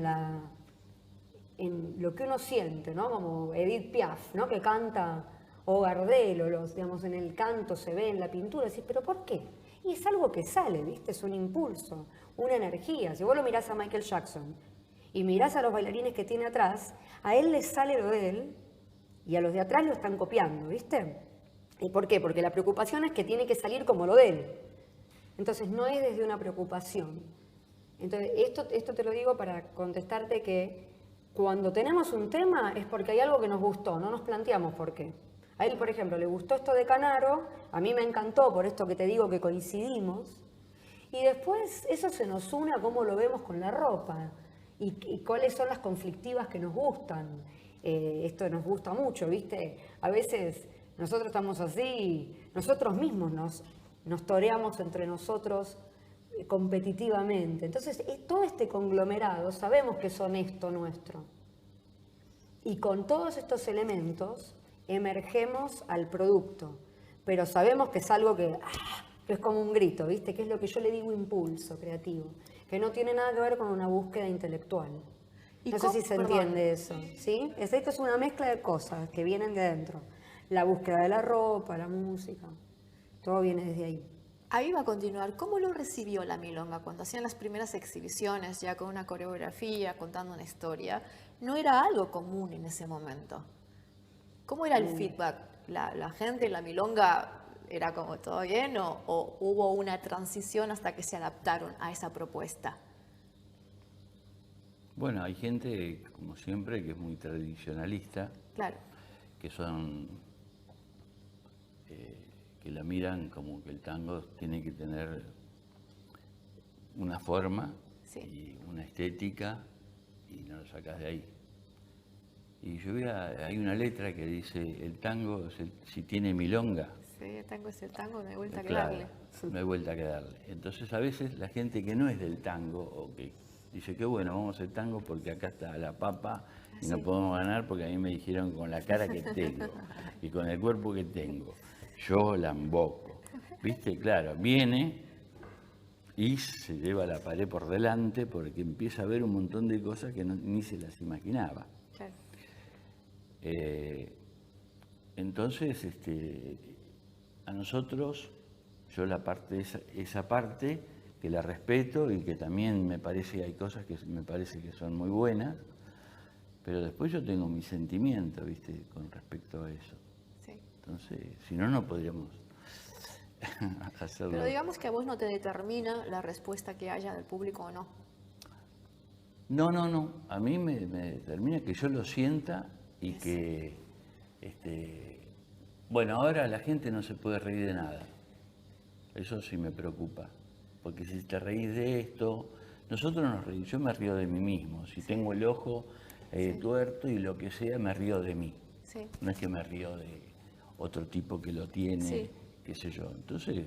[SPEAKER 3] en lo que uno siente, ¿no? Como Edith Piaf, ¿no? Que canta, o Gardel, digamos, en el canto se ve, en la pintura, decís, ¿pero por qué? Y es algo que sale, ¿viste? Es un impulso, una energía. Si vos lo mirás a Michael Jackson y mirás a los bailarines que tiene atrás, a él le sale lo de él y a los de atrás lo están copiando, ¿viste? ¿Y por qué? Porque la preocupación es que tiene que salir como lo de él. Entonces no es desde una preocupación. Entonces esto te lo digo para contestarte que cuando tenemos un tema es porque hay algo que nos gustó, no nos planteamos por qué. A él, por ejemplo, le gustó esto de Canaro, a mí me encantó por esto que te digo que coincidimos, y después eso se nos une a cómo lo vemos con la ropa y cuáles son las conflictivas que nos gustan. Esto nos gusta mucho, ¿viste? A veces nosotros estamos así, nosotros mismos nos toreamos entre nosotros competitivamente. Entonces, todo este conglomerado sabemos que es honesto nuestro. Y con todos estos elementos emergemos al producto. Pero sabemos que es algo que es como un grito, ¿viste? Que es lo que yo le digo impulso creativo. Que no tiene nada que ver con una búsqueda intelectual. No sé si se entiende eso, ¿sí? Esto es una mezcla de cosas que vienen de dentro. La búsqueda de la ropa, la música, todo viene desde ahí.
[SPEAKER 2] Ahí va a continuar. ¿Cómo lo recibió la Milonga cuando hacían las primeras exhibiciones, ya con una coreografía, contando una historia? No era algo común en ese momento. ¿Cómo era el feedback? ¿La gente, la Milonga, era como todo bien o hubo una transición hasta que se adaptaron a esa propuesta?
[SPEAKER 1] Bueno, hay gente, como siempre, que es muy tradicionalista,
[SPEAKER 2] Claro.
[SPEAKER 1] que son, que la miran como que el tango tiene que tener una forma
[SPEAKER 2] Sí.
[SPEAKER 1] y una estética y no lo sacas de ahí. Y yo hay una letra que dice, el tango, si tiene milonga,
[SPEAKER 2] Sí, el tango es el tango, no hay vuelta que
[SPEAKER 1] claro,
[SPEAKER 2] darle.
[SPEAKER 1] no hay vuelta que darle. Entonces a veces la gente que no es del tango, o que dice que bueno, vamos al tango porque acá está la papa y no podemos ganar porque a mí me dijeron con la cara que tengo y con el cuerpo que tengo, yo la emboco. ¿Viste? Claro, viene y se lleva la pared por delante porque empieza a ver un montón de cosas que ni se las imaginaba.
[SPEAKER 2] Claro.
[SPEAKER 1] Entonces, a nosotros, yo esa parte que la respeto y que también me parece que hay cosas que me parece que son muy buenas, pero después yo tengo mi sentimiento, ¿viste? Con respecto a eso.
[SPEAKER 2] Sí.
[SPEAKER 1] Entonces, si no, no podríamos hacerlo.
[SPEAKER 2] Pero digamos que a vos no te determina la respuesta que haya del público o no.
[SPEAKER 1] No. A mí me determina que yo lo sienta y que, bueno, ahora la gente no se puede reír de nada. Eso sí me preocupa. Porque si te reís de esto, nosotros nos reímos, yo me río de mí mismo. Si tengo el ojo tuerto y lo que sea, me río de mí.
[SPEAKER 2] Sí.
[SPEAKER 1] No es que me río de otro tipo que lo tiene, qué sé yo. Entonces,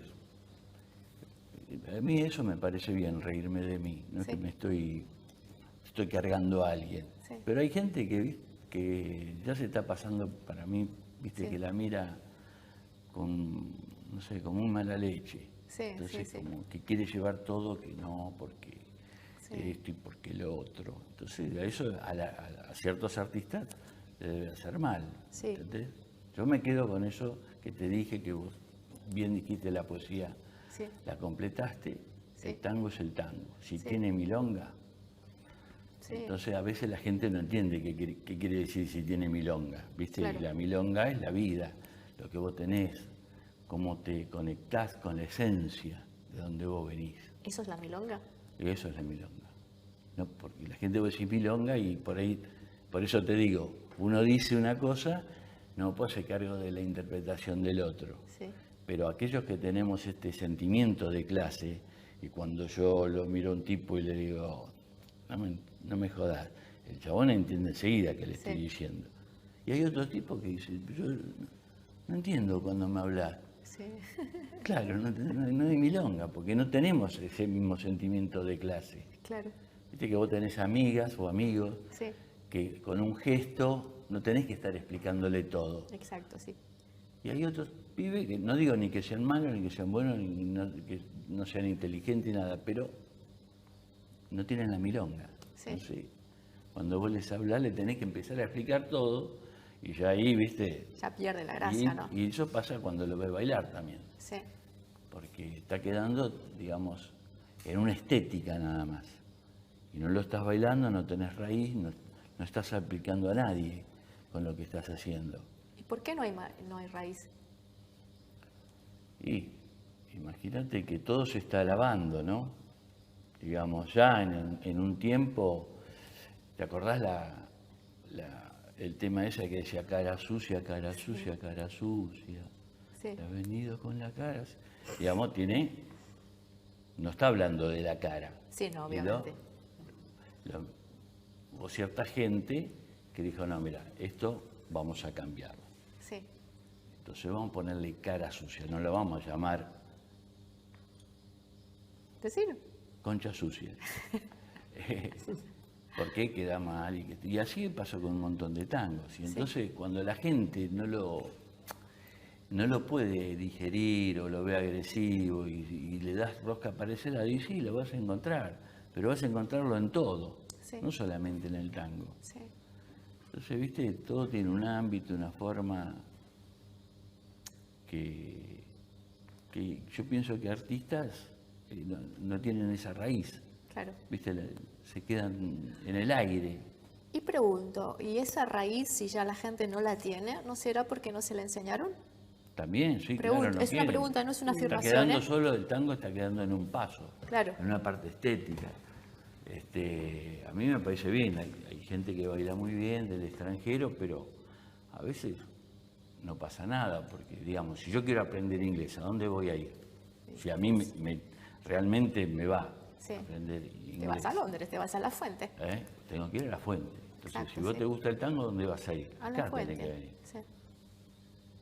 [SPEAKER 1] a mí eso me parece bien, reírme de mí. No es que me estoy cargando a alguien.
[SPEAKER 2] Sí.
[SPEAKER 1] Pero hay gente que ya se está pasando, para mí, viste, que la mira con, no sé, como muy mala leche.
[SPEAKER 2] Sí,
[SPEAKER 1] Entonces,
[SPEAKER 2] sí.
[SPEAKER 1] como que quiere llevar todo, que no, porque esto y porque lo otro. Entonces, a eso a ciertos artistas le debe hacer mal.
[SPEAKER 2] Sí.
[SPEAKER 1] ¿Entendés? Yo me quedo con eso que te dije, que vos bien dijiste la poesía, la completaste.
[SPEAKER 2] Sí.
[SPEAKER 1] El tango es el tango. Si tiene milonga.
[SPEAKER 2] Sí.
[SPEAKER 1] Entonces a veces la gente no entiende qué quiere decir si tiene milonga, ¿viste?
[SPEAKER 2] Claro.
[SPEAKER 1] La milonga es la vida, lo que vos tenés, cómo te conectás con la esencia de donde vos venís.
[SPEAKER 2] ¿Eso es la milonga?
[SPEAKER 1] Y eso es la milonga. ¿No? Porque la gente va a decir milonga y por eso te digo, uno dice una cosa, no puede hacer cargo de la interpretación del otro.
[SPEAKER 2] Sí.
[SPEAKER 1] Pero aquellos que tenemos este sentimiento de clase, y cuando yo lo miro a un tipo y le digo, no me jodas, el chabón entiende enseguida que le estoy diciendo. Y hay otros tipos que dicen, yo no entiendo cuando me hablas.
[SPEAKER 2] Sí.
[SPEAKER 1] Claro, no hay milonga, porque no tenemos ese mismo sentimiento de clase.
[SPEAKER 2] Claro.
[SPEAKER 1] Viste que vos tenés amigas o amigos
[SPEAKER 2] Sí.
[SPEAKER 1] que con un gesto no tenés que estar explicándole todo.
[SPEAKER 2] Exacto, sí.
[SPEAKER 1] Y hay otros pibes que no digo ni que sean malos, ni que sean buenos, ni que no sean inteligentes, nada, pero no tienen la milonga.
[SPEAKER 2] Sí.
[SPEAKER 1] Entonces, cuando vos les hablás, le tenés que empezar a explicar todo, y ya ahí, viste.
[SPEAKER 2] Ya pierde la gracia, ¿no?
[SPEAKER 1] Y eso pasa cuando lo ves bailar también.
[SPEAKER 2] Sí.
[SPEAKER 1] Porque está quedando, digamos, en una estética nada más. Y no lo estás bailando, no tenés raíz, no estás aplicando a nadie con lo que estás haciendo.
[SPEAKER 2] ¿Y por qué no hay raíz?
[SPEAKER 1] Y imagínate que todo se está lavando, ¿no? Digamos, ya en un tiempo, ¿te acordás el tema ese que decía cara sucia, cara sucia, cara sucia.
[SPEAKER 2] Sí.
[SPEAKER 1] Ha venido con la cara. Digamos, no está hablando de la cara.
[SPEAKER 2] Sí, no, obviamente.
[SPEAKER 1] Hubo cierta gente que dijo, no, mira, esto vamos a cambiarlo.
[SPEAKER 2] Sí.
[SPEAKER 1] Entonces vamos a ponerle cara sucia, no lo vamos a llamar
[SPEAKER 2] Decilo.
[SPEAKER 1] concha sucia. Porque queda mal. Y así pasó con un montón de tangos. Y entonces cuando la gente no lo puede digerir o lo ve agresivo y le das rosca parecida, y sí, lo vas a encontrar, pero vas a encontrarlo en todo, no solamente en el tango.
[SPEAKER 2] Sí.
[SPEAKER 1] Entonces, viste, todo tiene un ámbito, una forma que yo pienso que artistas no tienen esa raíz.
[SPEAKER 2] Claro.
[SPEAKER 1] Viste, se quedan en el aire.
[SPEAKER 2] Y pregunto, ¿y esa raíz, si ya la gente no la tiene, no será porque no se la enseñaron?
[SPEAKER 1] También, sí,
[SPEAKER 2] Pregunta,
[SPEAKER 1] claro. No
[SPEAKER 2] es una
[SPEAKER 1] quieren.
[SPEAKER 2] pregunta, no es una afirmación.
[SPEAKER 1] Está quedando solo, el tango está quedando en un paso,
[SPEAKER 2] Claro.
[SPEAKER 1] en una parte estética. A mí me parece bien, hay gente que baila muy bien del extranjero, pero a veces no pasa nada, porque digamos, si yo quiero aprender inglés, ¿a dónde voy a ir? Si a mí realmente me va a aprender inglés.
[SPEAKER 2] Te vas a Londres, te vas a La Fuente.
[SPEAKER 1] Tengo que ir a La Fuente. Entonces,
[SPEAKER 2] Exacto,
[SPEAKER 1] si vos te gusta el tango, ¿dónde vas a ir?
[SPEAKER 2] A La
[SPEAKER 1] Acá tenés que
[SPEAKER 2] Fuente.
[SPEAKER 1] venir.
[SPEAKER 2] Sí.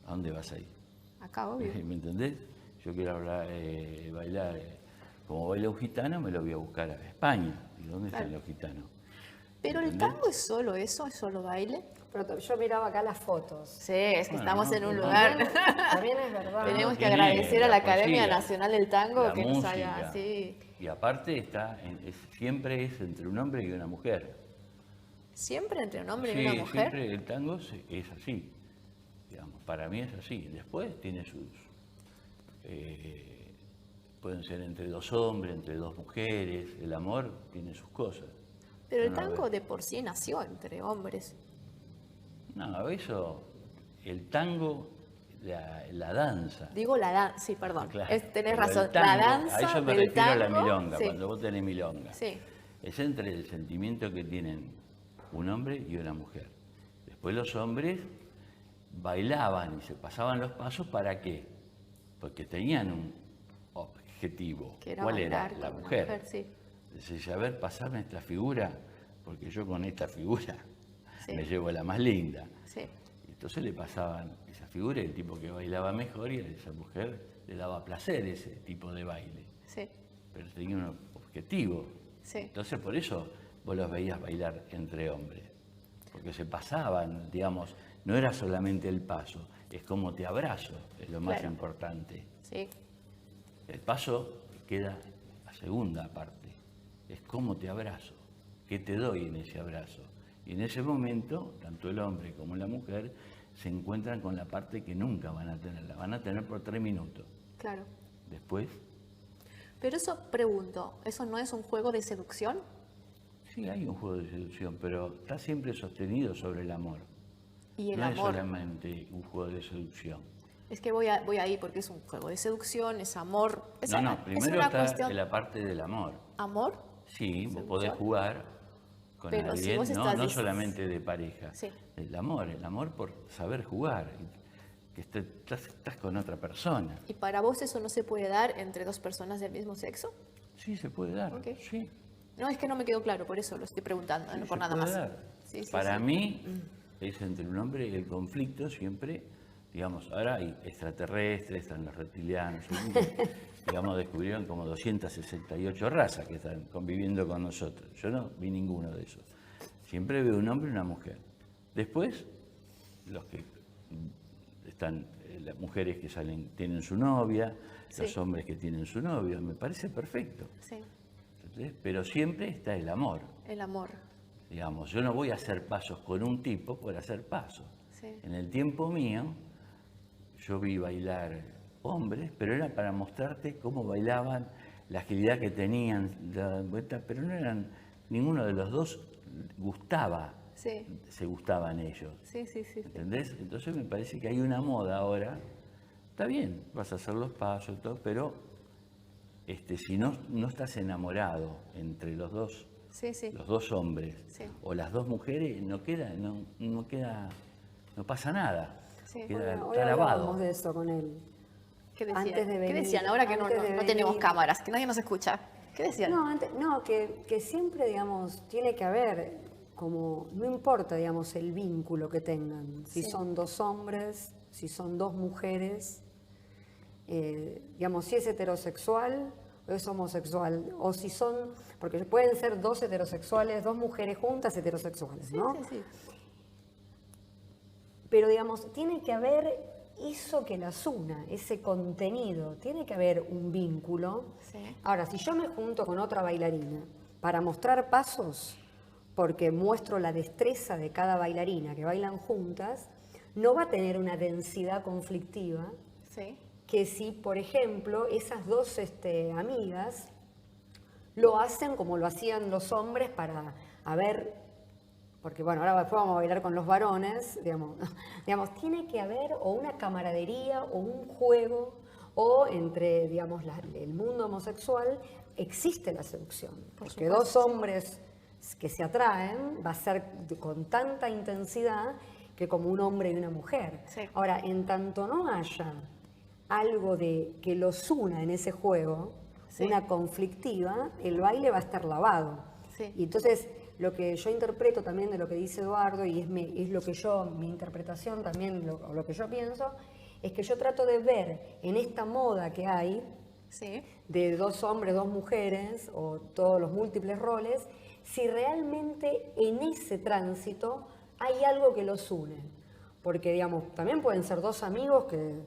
[SPEAKER 1] ¿A dónde vas a ir?
[SPEAKER 2] Acá, obvio.
[SPEAKER 1] ¿Me entendés? Yo quiero bailar como baila un gitano, me lo voy a buscar a España. ¿Y dónde están los gitanos?
[SPEAKER 2] Pero el tango es solo eso, es solo baile.
[SPEAKER 3] Pero yo miraba acá las fotos.
[SPEAKER 2] Sí, es que estamos en un
[SPEAKER 3] También,
[SPEAKER 2] lugar.
[SPEAKER 3] también es verdad.
[SPEAKER 2] Tenemos que
[SPEAKER 1] tiene
[SPEAKER 2] agradecer a la Academia
[SPEAKER 1] poesía,
[SPEAKER 2] Nacional del Tango
[SPEAKER 1] la
[SPEAKER 2] que nos
[SPEAKER 1] música.
[SPEAKER 2] haya así.
[SPEAKER 1] Y aparte siempre es entre un hombre y una mujer.
[SPEAKER 2] ¿Siempre entre un hombre y
[SPEAKER 1] Sí,
[SPEAKER 2] una mujer?
[SPEAKER 1] siempre el tango es así. Digamos, para mí es así. Después tiene sus... pueden ser entre dos hombres, entre dos mujeres. El amor tiene sus cosas.
[SPEAKER 2] Pero el
[SPEAKER 1] No,
[SPEAKER 2] tango de por sí nació entre hombres.
[SPEAKER 1] No, eso... El tango, la danza.
[SPEAKER 2] Digo la danza, sí, perdón.
[SPEAKER 1] Claro,
[SPEAKER 2] Tenés
[SPEAKER 1] pero
[SPEAKER 2] razón.
[SPEAKER 1] el tango,
[SPEAKER 2] La danza
[SPEAKER 1] a eso me
[SPEAKER 2] del
[SPEAKER 1] refiero a la
[SPEAKER 2] tango,
[SPEAKER 1] milonga,
[SPEAKER 2] sí.
[SPEAKER 1] cuando vos tenés milonga.
[SPEAKER 2] Sí.
[SPEAKER 1] Es entre el sentimiento que tienen un hombre y una mujer. Después los hombres bailaban y se pasaban los pasos, ¿para qué? Porque tenían un objetivo.
[SPEAKER 2] Que era
[SPEAKER 1] ¿Cuál era?
[SPEAKER 2] bailar
[SPEAKER 1] La
[SPEAKER 2] con una
[SPEAKER 1] mujer.
[SPEAKER 2] sí.
[SPEAKER 1] Decía, a ver, pasarme esta figura, porque yo con esta figura
[SPEAKER 2] Sí.
[SPEAKER 1] me llevo la más linda.
[SPEAKER 2] Sí.
[SPEAKER 1] Entonces le pasaban esa figura y el tipo que bailaba mejor y a esa mujer le daba placer ese tipo de baile.
[SPEAKER 2] Sí.
[SPEAKER 1] Pero tenía un objetivo.
[SPEAKER 2] Sí.
[SPEAKER 1] Entonces por eso vos los veías bailar entre hombres. Porque se pasaban, digamos, no era solamente el paso, es como te abrazo, es lo más
[SPEAKER 2] Claro.
[SPEAKER 1] importante.
[SPEAKER 2] Sí.
[SPEAKER 1] El paso queda la segunda parte, es cómo te abrazo, qué te doy en ese abrazo. Y en ese momento, tanto el hombre como la mujer se encuentran con la parte que nunca van a tener, la van a tener por 3 minutos.
[SPEAKER 2] Claro.
[SPEAKER 1] Después,
[SPEAKER 2] Pero eso pregunto, ¿eso no es un juego de seducción?
[SPEAKER 1] sí hay un juego de seducción, pero está siempre sostenido sobre el amor.
[SPEAKER 2] Y el
[SPEAKER 1] No es
[SPEAKER 2] amor.
[SPEAKER 1] solamente un juego de seducción.
[SPEAKER 2] Es que voy ahí porque es un juego de seducción, es amor. Es
[SPEAKER 1] No,
[SPEAKER 2] una,
[SPEAKER 1] no, primero
[SPEAKER 2] es una
[SPEAKER 1] está
[SPEAKER 2] cuestión.
[SPEAKER 1] la parte del amor.
[SPEAKER 2] ¿Amor?
[SPEAKER 1] Sí, vos
[SPEAKER 2] Seducción.
[SPEAKER 1] podés jugar con
[SPEAKER 2] Pero si
[SPEAKER 1] alguien,
[SPEAKER 2] vos
[SPEAKER 1] no,
[SPEAKER 2] estás
[SPEAKER 1] no solamente de pareja.
[SPEAKER 2] Sí.
[SPEAKER 1] El amor por saber jugar, que estás con otra persona.
[SPEAKER 2] ¿Y para vos eso no se puede dar entre dos personas del mismo sexo?
[SPEAKER 1] Sí, se puede dar,
[SPEAKER 2] Ok.
[SPEAKER 1] sí.
[SPEAKER 2] No, es que no me quedó claro, por eso lo estoy preguntando,
[SPEAKER 1] Sí,
[SPEAKER 2] no
[SPEAKER 1] se
[SPEAKER 2] por nada
[SPEAKER 1] puede
[SPEAKER 2] más.
[SPEAKER 1] dar.
[SPEAKER 2] Sí, sí,
[SPEAKER 1] Para
[SPEAKER 2] sí.
[SPEAKER 1] mí es entre un hombre y el conflicto siempre, digamos, ahora hay extraterrestres, están los reptilianos, digamos, descubrieron como 268 razas que están conviviendo con nosotros. Yo no vi ninguno de esos. Siempre veo un hombre y una mujer. Después, los que están, las mujeres que salen, tienen su novia, los
[SPEAKER 2] Sí.
[SPEAKER 1] hombres que tienen su novio, me parece perfecto.
[SPEAKER 2] Sí,
[SPEAKER 1] ¿Entendés? Pero siempre está el amor.
[SPEAKER 2] el amor.
[SPEAKER 1] Digamos, yo no voy a hacer pasos con un tipo por hacer pasos.
[SPEAKER 2] Sí.
[SPEAKER 1] En el tiempo mío, yo vi bailar hombres, pero era para mostrarte cómo bailaban, la agilidad que tenían, pero no eran, ninguno de los dos gustaba,
[SPEAKER 2] Sí,
[SPEAKER 1] se gustaban ellos.
[SPEAKER 2] sí, sí, sí. Sí.
[SPEAKER 1] ¿Entendés? Entonces me parece que hay una moda ahora. Está bien, vas a hacer los pasos y todo, pero si no estás enamorado entre los dos los dos hombres o las dos mujeres, no pasa nada. Queda,
[SPEAKER 3] Hoy
[SPEAKER 1] está lavado.
[SPEAKER 3] hablábamos de eso con él.
[SPEAKER 2] ¿Qué decían?
[SPEAKER 3] Antes de venir,
[SPEAKER 2] ¿Qué decían? Ahora que no tenemos
[SPEAKER 3] venir.
[SPEAKER 2] cámaras, que nadie nos escucha. ¿Qué decían?
[SPEAKER 3] Que siempre, digamos, tiene que haber, como, no importa, digamos, el vínculo que tengan, si son dos hombres, si son dos mujeres, digamos, si es heterosexual o es homosexual, o si son, porque pueden ser dos heterosexuales, dos mujeres juntas heterosexuales, ¿no?
[SPEAKER 2] Sí.
[SPEAKER 3] Pero, digamos, tiene que haber eso que las una, ese contenido, tiene que haber un vínculo.
[SPEAKER 2] Sí.
[SPEAKER 3] Ahora, si yo me junto con otra bailarina para mostrar pasos, porque muestro la destreza de cada bailarina que bailan juntas, no va a tener una densidad conflictiva que si, por ejemplo, esas dos amigas lo hacen como lo hacían los hombres para, porque bueno, ahora después vamos a bailar con los varones, digamos, tiene que haber o una camaradería o un juego, o entre, digamos, el mundo homosexual existe la seducción, porque dos hombres que se atraen va a ser con tanta intensidad que como un hombre y una mujer.
[SPEAKER 2] Sí.
[SPEAKER 3] Ahora, en tanto no haya algo que los una en ese juego, una conflictiva, el baile va a estar lavado.
[SPEAKER 2] Sí.
[SPEAKER 3] Y entonces, lo que yo interpreto también de lo que dice Eduardo, y es lo que mi interpretación también, lo que yo pienso, es que yo trato de ver en esta moda que hay, de dos hombres, dos mujeres, o todos los múltiples roles, si realmente en ese tránsito hay algo que los une. Porque, digamos, también pueden ser dos amigos que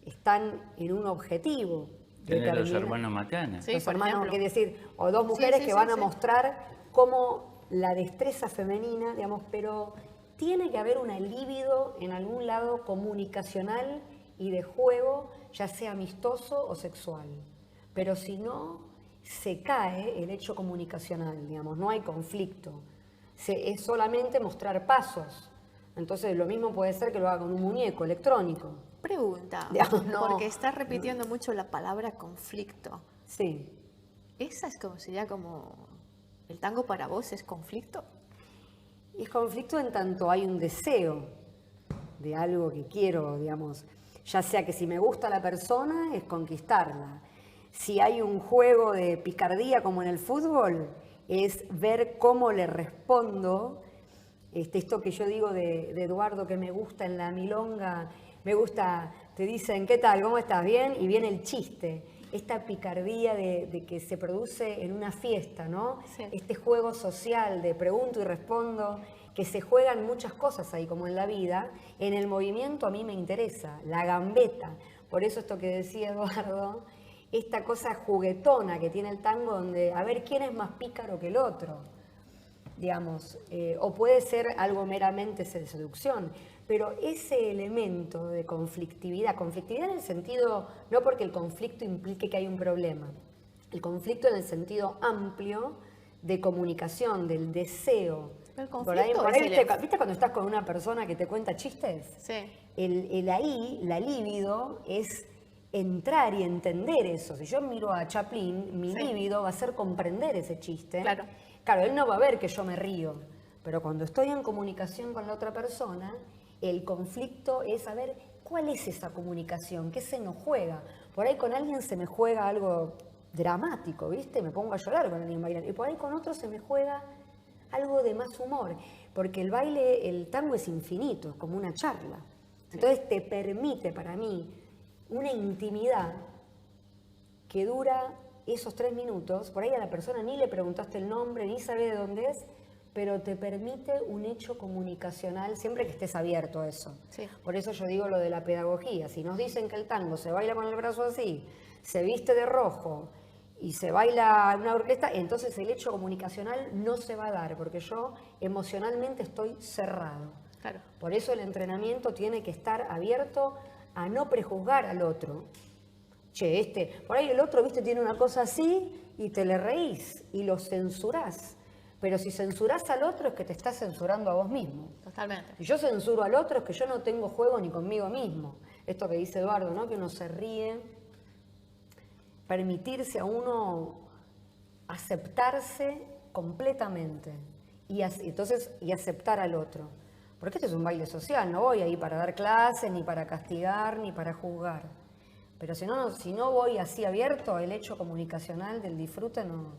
[SPEAKER 3] están en un objetivo.
[SPEAKER 1] Tener los hermanos Macanas.
[SPEAKER 3] Los hermanos, quiere decir, o dos mujeres que van a mostrar cómo la destreza femenina, digamos, pero tiene que haber una libido en algún lado comunicacional y de juego, ya sea amistoso o sexual. Pero si no, se cae el hecho comunicacional, digamos, no hay conflicto. Es solamente mostrar pasos. Entonces, lo mismo puede ser que lo haga con un muñeco electrónico.
[SPEAKER 2] Pregunta, porque estás repitiendo mucho la palabra conflicto.
[SPEAKER 3] Sí.
[SPEAKER 2] ¿Esa sería como el tango para vos es conflicto?
[SPEAKER 3] Es conflicto en tanto hay un deseo de algo que quiero, digamos, ya sea que si me gusta la persona es conquistarla. Si hay un juego de picardía como en el fútbol, es ver cómo le respondo. Esto que yo digo de Eduardo que me gusta en la milonga, me gusta, te dicen, ¿qué tal? ¿Cómo estás? ¿Bien? Y viene el chiste. Esta picardía de que se produce en una fiesta, ¿no? Sí. Este juego social de pregunto y respondo, que se juegan muchas cosas ahí, como en la vida. En el movimiento a mí me interesa, la gambeta. Por eso esto que decía Eduardo, esta cosa juguetona que tiene el tango, donde a ver quién es más pícaro que el otro, digamos. O puede ser algo meramente de seducción. Pero ese elemento de conflictividad en el sentido, no porque el conflicto implique que hay un problema, el conflicto en el sentido amplio de comunicación, del deseo.
[SPEAKER 2] El conflicto
[SPEAKER 3] por ahí ¿viste cuando estás con una persona que te cuenta chistes?
[SPEAKER 2] Sí.
[SPEAKER 3] Ahí, la libido es entrar y entender eso. Si yo miro a Chaplin, mi libido va a ser comprender ese chiste.
[SPEAKER 2] Claro.
[SPEAKER 3] Claro, él no va a ver que yo me río, pero cuando estoy en comunicación con la otra persona, el conflicto es saber cuál es esa comunicación, qué se nos juega. Por ahí con alguien se me juega algo dramático, ¿viste? Me pongo a llorar con alguien bailando. Y por ahí con otro se me juega algo de más humor. Porque el baile, el tango es infinito, es como una charla. Entonces te permite para mí una intimidad que dura esos 3 minutos. Por ahí a la persona ni le preguntaste el nombre, ni sabe de dónde es, pero te permite un hecho comunicacional siempre que estés abierto a eso.
[SPEAKER 2] Sí.
[SPEAKER 3] Por eso yo digo lo de la pedagogía. Si nos dicen que el tango se baila con el brazo así, se viste de rojo y se baila en una orquesta, entonces el hecho comunicacional no se va a dar, porque yo emocionalmente estoy cerrado.
[SPEAKER 2] Claro.
[SPEAKER 3] Por eso el entrenamiento tiene que estar abierto a no prejuzgar al otro. Che, por ahí el otro, viste, tiene una cosa así y te le reís y lo censurás. Pero si censurás al otro es que te estás censurando a vos mismo.
[SPEAKER 2] Totalmente.
[SPEAKER 3] Si yo censuro al otro es que yo no tengo juego ni conmigo mismo. Esto que dice Eduardo, ¿no? Que uno se ríe. Permitirse a uno aceptarse completamente y aceptar al otro. Porque este es un baile social, no voy ahí para dar clases, ni para castigar, ni para juzgar. Pero si no voy así abierto, el hecho comunicacional del disfrute no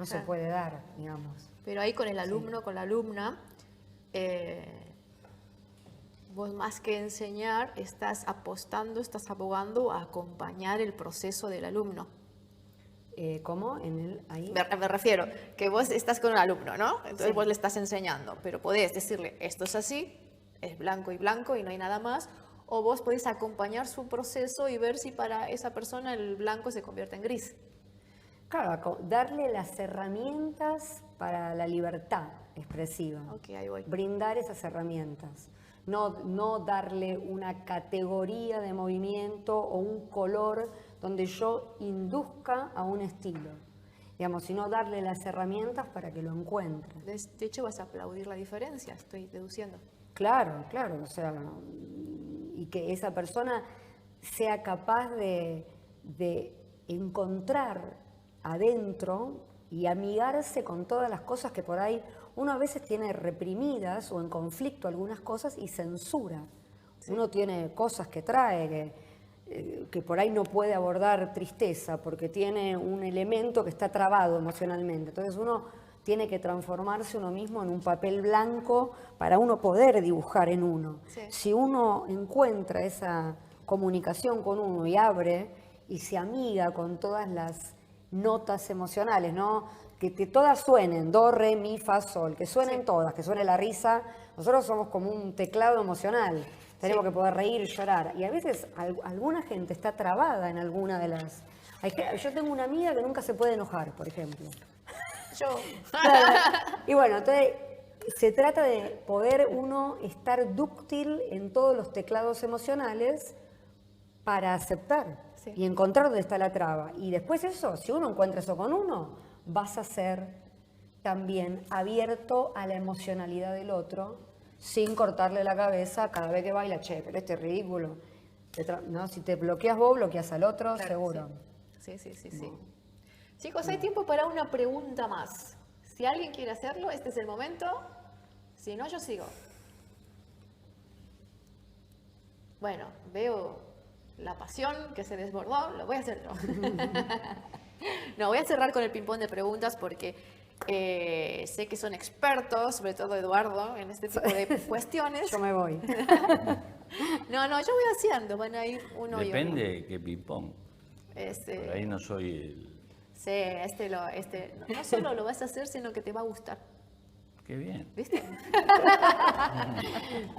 [SPEAKER 3] se puede dar, digamos.
[SPEAKER 2] Pero ahí con el alumno, con la alumna, vos más que enseñar, estás apostando, estás abogando a acompañar el proceso del alumno.
[SPEAKER 3] ¿Cómo? Ahí.
[SPEAKER 2] Me refiero, que vos estás con un alumno, ¿no? Entonces vos le estás enseñando, pero podés decirle, esto es así, es blanco y blanco y no hay nada más, o vos podés acompañar su proceso y ver si para esa persona el blanco se convierte en gris.
[SPEAKER 3] Claro, darle las herramientas para la libertad expresiva.
[SPEAKER 2] Ok, ahí voy.
[SPEAKER 3] Brindar esas herramientas. No darle una categoría de movimiento o un color donde yo induzca a un estilo, digamos, sino darle las herramientas para que lo encuentre.
[SPEAKER 2] De hecho, vas a aplaudir la diferencia, estoy deduciendo.
[SPEAKER 3] Claro, o sea, y que esa persona sea capaz de encontrar adentro y amigarse con todas las cosas que por ahí uno a veces tiene reprimidas o en conflicto algunas cosas y censura. Sí. Uno tiene cosas que trae, que por ahí no puede abordar tristeza porque tiene un elemento que está trabado emocionalmente. Entonces uno tiene que transformarse uno mismo en un papel blanco para uno poder dibujar en uno. Sí. Si uno encuentra esa comunicación con uno y abre y se amiga con todas las notas emocionales, ¿no? Que todas suenen, do, re, mi, fa, sol, que suenen todas, que suene la risa. Nosotros somos como un teclado emocional. Tenemos que poder reír y llorar. Y a veces alguna gente está trabada en alguna de las... Yo tengo una amiga que nunca se puede enojar, por ejemplo.
[SPEAKER 2] Yo.
[SPEAKER 3] Y bueno, entonces se trata de poder uno estar dúctil en todos los teclados emocionales para aceptar y encontrar dónde está la traba. Y después eso, si uno encuentra eso con uno, vas a ser también abierto a la emocionalidad del otro, sin cortarle la cabeza cada vez que baila, che, pero este es ridículo. ¿No? Si te bloqueas vos, bloqueas al otro, claro, seguro.
[SPEAKER 2] Sí. No. Chicos, hay tiempo para una pregunta más. Si alguien quiere hacerlo, este es el momento. Si no, yo sigo. Bueno, veo la pasión que se desbordó, lo voy a hacer yo. No, voy a cerrar con el ping-pong de preguntas porque sé que son expertos, sobre todo Eduardo, en este tipo de cuestiones.
[SPEAKER 3] Yo me voy.
[SPEAKER 2] No, yo voy haciendo, van a ir uno y uno.
[SPEAKER 1] Depende de qué ping-pong. Por ahí no soy el...
[SPEAKER 2] Sí, no solo lo vas a hacer, sino que te va a gustar.
[SPEAKER 1] Qué bien.
[SPEAKER 2] ¿Viste?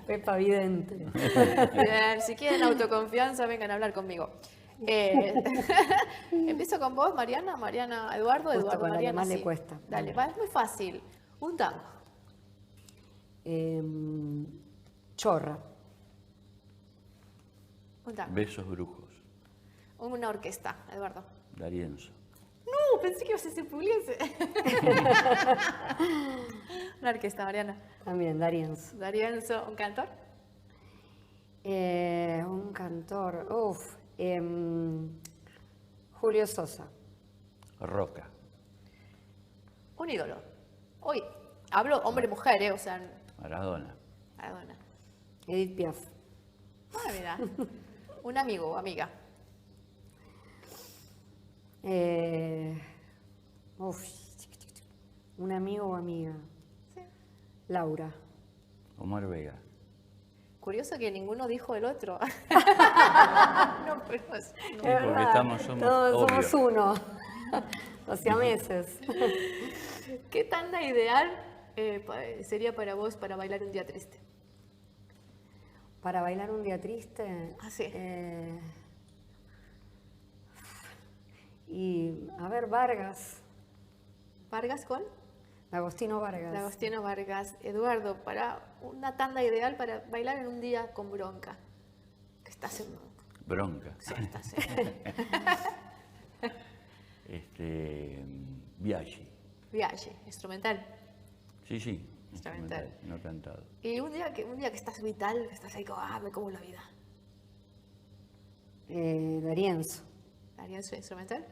[SPEAKER 3] Pepa vidente.
[SPEAKER 2] Bien, si quieren autoconfianza, vengan a hablar conmigo. Empiezo con vos, Mariana, Eduardo,
[SPEAKER 3] Justo
[SPEAKER 2] Eduardo,
[SPEAKER 3] con
[SPEAKER 2] Mariana.
[SPEAKER 3] La que más
[SPEAKER 2] sí.
[SPEAKER 3] le cuesta.
[SPEAKER 2] Dale, es muy fácil. Un tango.
[SPEAKER 3] Chorra.
[SPEAKER 2] Un tango.
[SPEAKER 1] Besos brujos.
[SPEAKER 2] Una orquesta, Eduardo.
[SPEAKER 1] D'Arienzo.
[SPEAKER 2] No, pensé que ibas a decir Pugliese. Una orquesta, Mariana.
[SPEAKER 3] También, D'Arienzo.
[SPEAKER 2] D'Arienzo, ¿un cantor?
[SPEAKER 3] Un cantor, Julio Sosa.
[SPEAKER 1] Roca.
[SPEAKER 2] Un ídolo. Hoy hablo hombre-mujer, o sea...
[SPEAKER 1] Maradona.
[SPEAKER 3] Edith Piaf.
[SPEAKER 2] Ah, mira. Un amigo o amiga.
[SPEAKER 3] Un amigo o amiga.
[SPEAKER 2] Sí.
[SPEAKER 3] Laura.
[SPEAKER 1] Omar Vega.
[SPEAKER 2] Curioso que ninguno dijo el otro. No, pero
[SPEAKER 1] sí, porque
[SPEAKER 3] somos uno. Los siameses.
[SPEAKER 2] ¿Qué tanda ideal sería para vos para bailar un día triste?
[SPEAKER 3] ¿Para bailar un día triste?
[SPEAKER 2] Ah, sí.
[SPEAKER 3] Y, a ver, Vargas.
[SPEAKER 2] ¿Vargas con?
[SPEAKER 3] Agostino Vargas.
[SPEAKER 2] Agostino Vargas. Eduardo, para una tanda ideal para bailar en un día con bronca. Que estás en...
[SPEAKER 1] Bronca.
[SPEAKER 2] Sí, estás
[SPEAKER 1] en... Viaggi.
[SPEAKER 2] Instrumental.
[SPEAKER 1] Sí, instrumental. No cantado.
[SPEAKER 2] Y un día que estás vital, que estás ahí como, me como la vida.
[SPEAKER 3] D'Arienzo.
[SPEAKER 2] ¿D'Arienzo instrumental?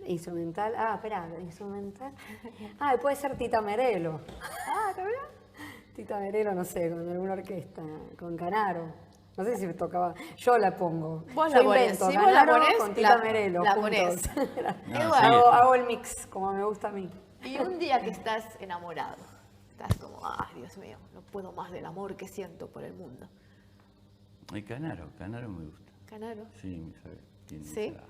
[SPEAKER 3] Instrumental, espera, instrumental. Puede ser Tita Merelo.
[SPEAKER 2] ¿También?
[SPEAKER 3] Tita Merelo, no sé, con alguna orquesta, con Canaro. No sé si me tocaba. Yo la pongo.
[SPEAKER 2] Vos
[SPEAKER 3] Yo
[SPEAKER 2] la ponés.
[SPEAKER 3] invento
[SPEAKER 2] Si vos la
[SPEAKER 3] Canaro
[SPEAKER 2] ponés,
[SPEAKER 3] con Tita
[SPEAKER 2] la-
[SPEAKER 3] Merelo.
[SPEAKER 2] la
[SPEAKER 3] juntos.
[SPEAKER 2] ponés.
[SPEAKER 1] No,
[SPEAKER 3] Hago el mix, como me gusta a mí.
[SPEAKER 2] Y un día que estás enamorado, estás como, ay, Dios mío, no puedo más del amor que siento por el mundo.
[SPEAKER 1] Y Canaro me gusta.
[SPEAKER 2] Canaro.
[SPEAKER 1] Sí, tiene
[SPEAKER 2] Sí.
[SPEAKER 1] esa-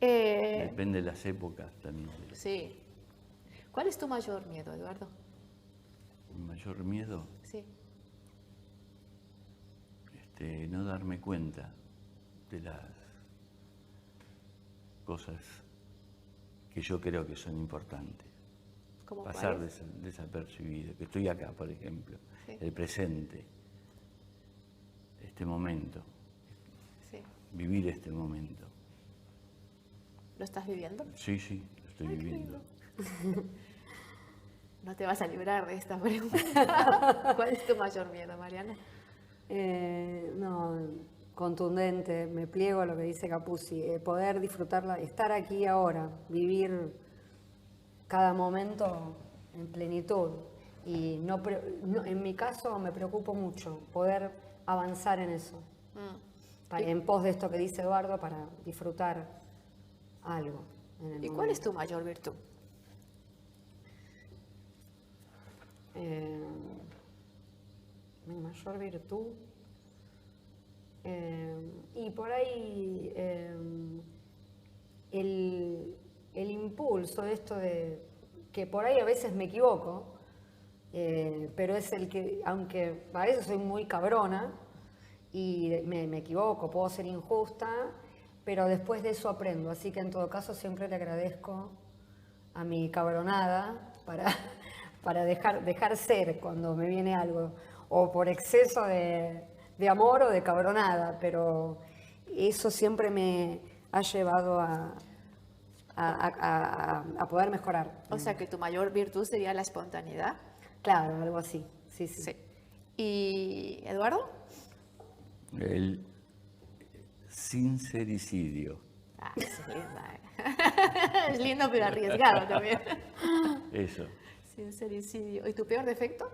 [SPEAKER 1] Depende de las épocas también.
[SPEAKER 2] Sí. ¿Cuál es tu mayor miedo, Eduardo?
[SPEAKER 1] Mi mayor miedo,
[SPEAKER 2] Sí.
[SPEAKER 1] no darme cuenta de las cosas que yo creo que son importantes.
[SPEAKER 2] ¿Cómo
[SPEAKER 1] Pasar
[SPEAKER 2] cuál es?
[SPEAKER 1] desapercibido. Que estoy acá, por ejemplo.
[SPEAKER 2] Sí.
[SPEAKER 1] El presente. Este momento.
[SPEAKER 2] Sí.
[SPEAKER 1] Vivir este momento.
[SPEAKER 2] ¿Lo estás viviendo?
[SPEAKER 1] Sí, lo estoy viviendo.
[SPEAKER 2] No te vas a librar de esta pregunta. ¿Cuál es tu mayor miedo, Mariana?
[SPEAKER 3] No, contundente, me pliego a lo que dice Capuzzi, poder disfrutarla, estar aquí ahora, vivir cada momento en plenitud. Y en mi caso me preocupo mucho poder avanzar en eso, en pos de esto que dice Eduardo, para disfrutar algo.
[SPEAKER 2] ¿Y cuál es tu mayor virtud?
[SPEAKER 3] Mi mayor virtud. Y por ahí el impulso de esto de que por ahí a veces me equivoco, pero es el que, aunque a veces soy muy cabrona y me equivoco, puedo ser injusta, pero después de eso aprendo. Así que en todo caso siempre le agradezco a mi cabronada para dejar ser cuando me viene algo, o por exceso de amor o de cabronada, pero eso siempre me ha llevado a poder mejorar.
[SPEAKER 2] O sea que tu mayor virtud sería la espontaneidad.
[SPEAKER 3] Claro, algo así, sí.
[SPEAKER 2] Sí. ¿Y Eduardo?
[SPEAKER 1] El sincericidio.
[SPEAKER 2] Es linda, Es lindo pero arriesgado también.
[SPEAKER 1] Eso,
[SPEAKER 2] Sincericidio. ¿Y tu peor defecto?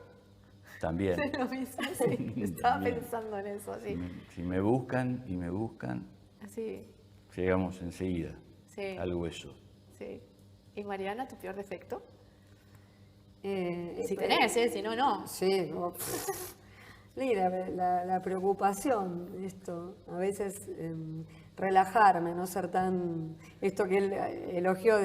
[SPEAKER 1] también.
[SPEAKER 2] Lo mismo, sí. Estaba
[SPEAKER 1] También.
[SPEAKER 2] pensando en eso, sí.
[SPEAKER 1] Si me buscan y me buscan,
[SPEAKER 2] Sí,
[SPEAKER 1] llegamos enseguida
[SPEAKER 2] sí,
[SPEAKER 1] al hueso.
[SPEAKER 2] sí. ¿Y Mariana, tu peor defecto? Si
[SPEAKER 3] Si
[SPEAKER 2] tenés, si no, no.
[SPEAKER 3] Sí, la preocupación, esto, a veces relajarme, no ser tan, esto que él elogió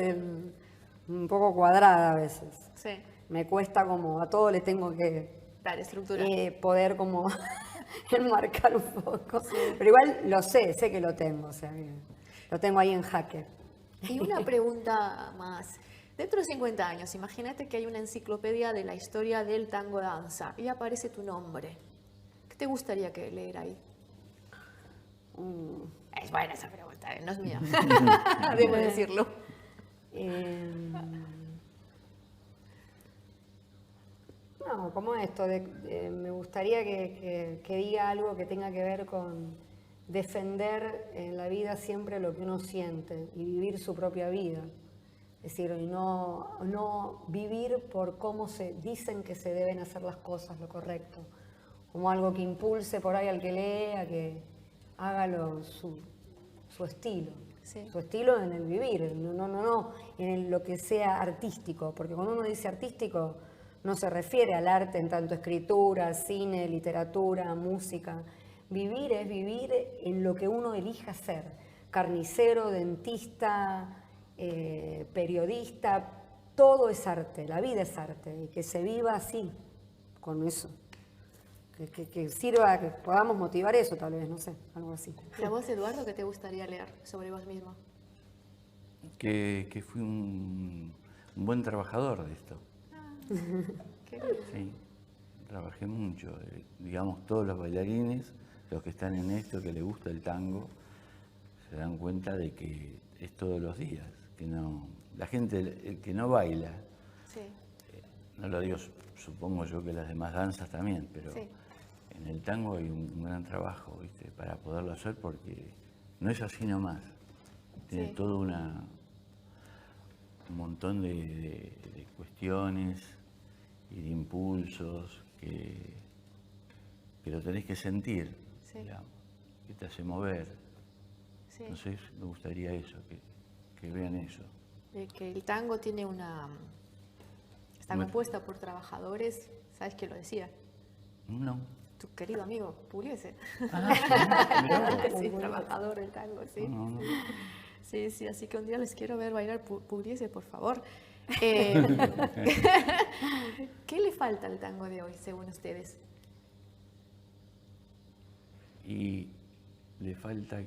[SPEAKER 3] un poco cuadrada a veces.
[SPEAKER 2] Sí,
[SPEAKER 3] Me cuesta como, a todo le tengo que
[SPEAKER 2] dar estructura.
[SPEAKER 3] poder como enmarcar un poco. Pero igual lo sé que lo tengo, o sea, que lo tengo ahí en jaque.
[SPEAKER 2] Y una pregunta más. Dentro de 50 años, imagínate que hay una enciclopedia de la historia del tango danza y aparece tu nombre. ¿Qué te gustaría que leer ahí? Es buena esa pregunta, no es mía. Debo decirlo.
[SPEAKER 3] No, como esto, me gustaría que diga algo que tenga que ver con defender en la vida siempre lo que uno siente y vivir su propia vida. Es decir, y no vivir por cómo se dicen que se deben hacer las cosas, lo correcto. Como algo que impulse por ahí al que lee a que haga su estilo.
[SPEAKER 2] Sí.
[SPEAKER 3] Su estilo en el vivir, no en lo que sea artístico. Porque cuando uno dice artístico, no se refiere al arte en tanto escritura, cine, literatura, música. Vivir es vivir en lo que uno elija ser. Carnicero, dentista, periodista, todo es arte, la vida es arte. Y que se viva así, con eso. Que sirva, que podamos motivar eso tal vez, no sé, algo así.
[SPEAKER 2] ¿Y a vos, Eduardo, qué te gustaría leer sobre vos mismo?
[SPEAKER 1] Que fui un buen trabajador de esto.
[SPEAKER 2] Qué lindo.
[SPEAKER 1] Sí, trabajé mucho. Digamos, todos los bailarines, los que están en esto, que les gusta el tango, se dan cuenta de que es todos los días. Que no, la gente el que no baila,
[SPEAKER 2] Sí,
[SPEAKER 1] no lo digo, supongo yo que las demás danzas también, pero
[SPEAKER 2] sí.
[SPEAKER 1] en el tango hay un gran trabajo, ¿viste? Para poderlo hacer, porque no es así nomás. Tiene
[SPEAKER 2] Sí.
[SPEAKER 1] toda un montón de cuestiones y de impulsos que lo tenés que sentir, digamos, que te hace mover.
[SPEAKER 2] Sí.
[SPEAKER 1] No sé, me gustaría eso, que vean eso.
[SPEAKER 2] De que el tango tiene está compuesta por trabajadores, ¿sabes quién lo decía?
[SPEAKER 1] No.
[SPEAKER 2] Tu querido amigo Pugliese.
[SPEAKER 1] Ah,
[SPEAKER 2] sí, trabajador del tango, sí.
[SPEAKER 1] No.
[SPEAKER 2] Sí, sí, así que un día les quiero ver bailar Pugliese, por favor. ¿Qué le falta al tango de hoy, según ustedes?
[SPEAKER 1] Y le falta,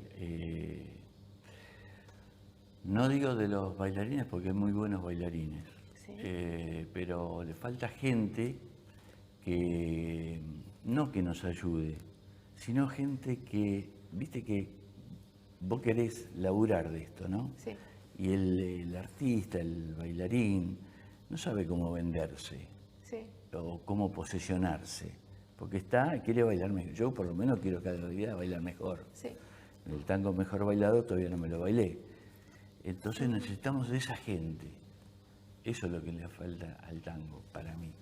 [SPEAKER 1] no digo de los bailarines porque hay muy buenos bailarines,
[SPEAKER 2] Sí.
[SPEAKER 1] pero le falta gente que, no que nos ayude, sino gente que, viste que vos querés laburar de esto, ¿no?
[SPEAKER 2] Sí.
[SPEAKER 1] Y el artista, el bailarín, no sabe cómo venderse
[SPEAKER 2] Sí.
[SPEAKER 1] o cómo posesionarse, porque quiere bailar mejor. Yo por lo menos quiero cada día bailar mejor.
[SPEAKER 2] Sí.
[SPEAKER 1] El tango mejor bailado todavía no me lo bailé. Entonces necesitamos de esa gente. Eso es lo que le falta al tango, para mí.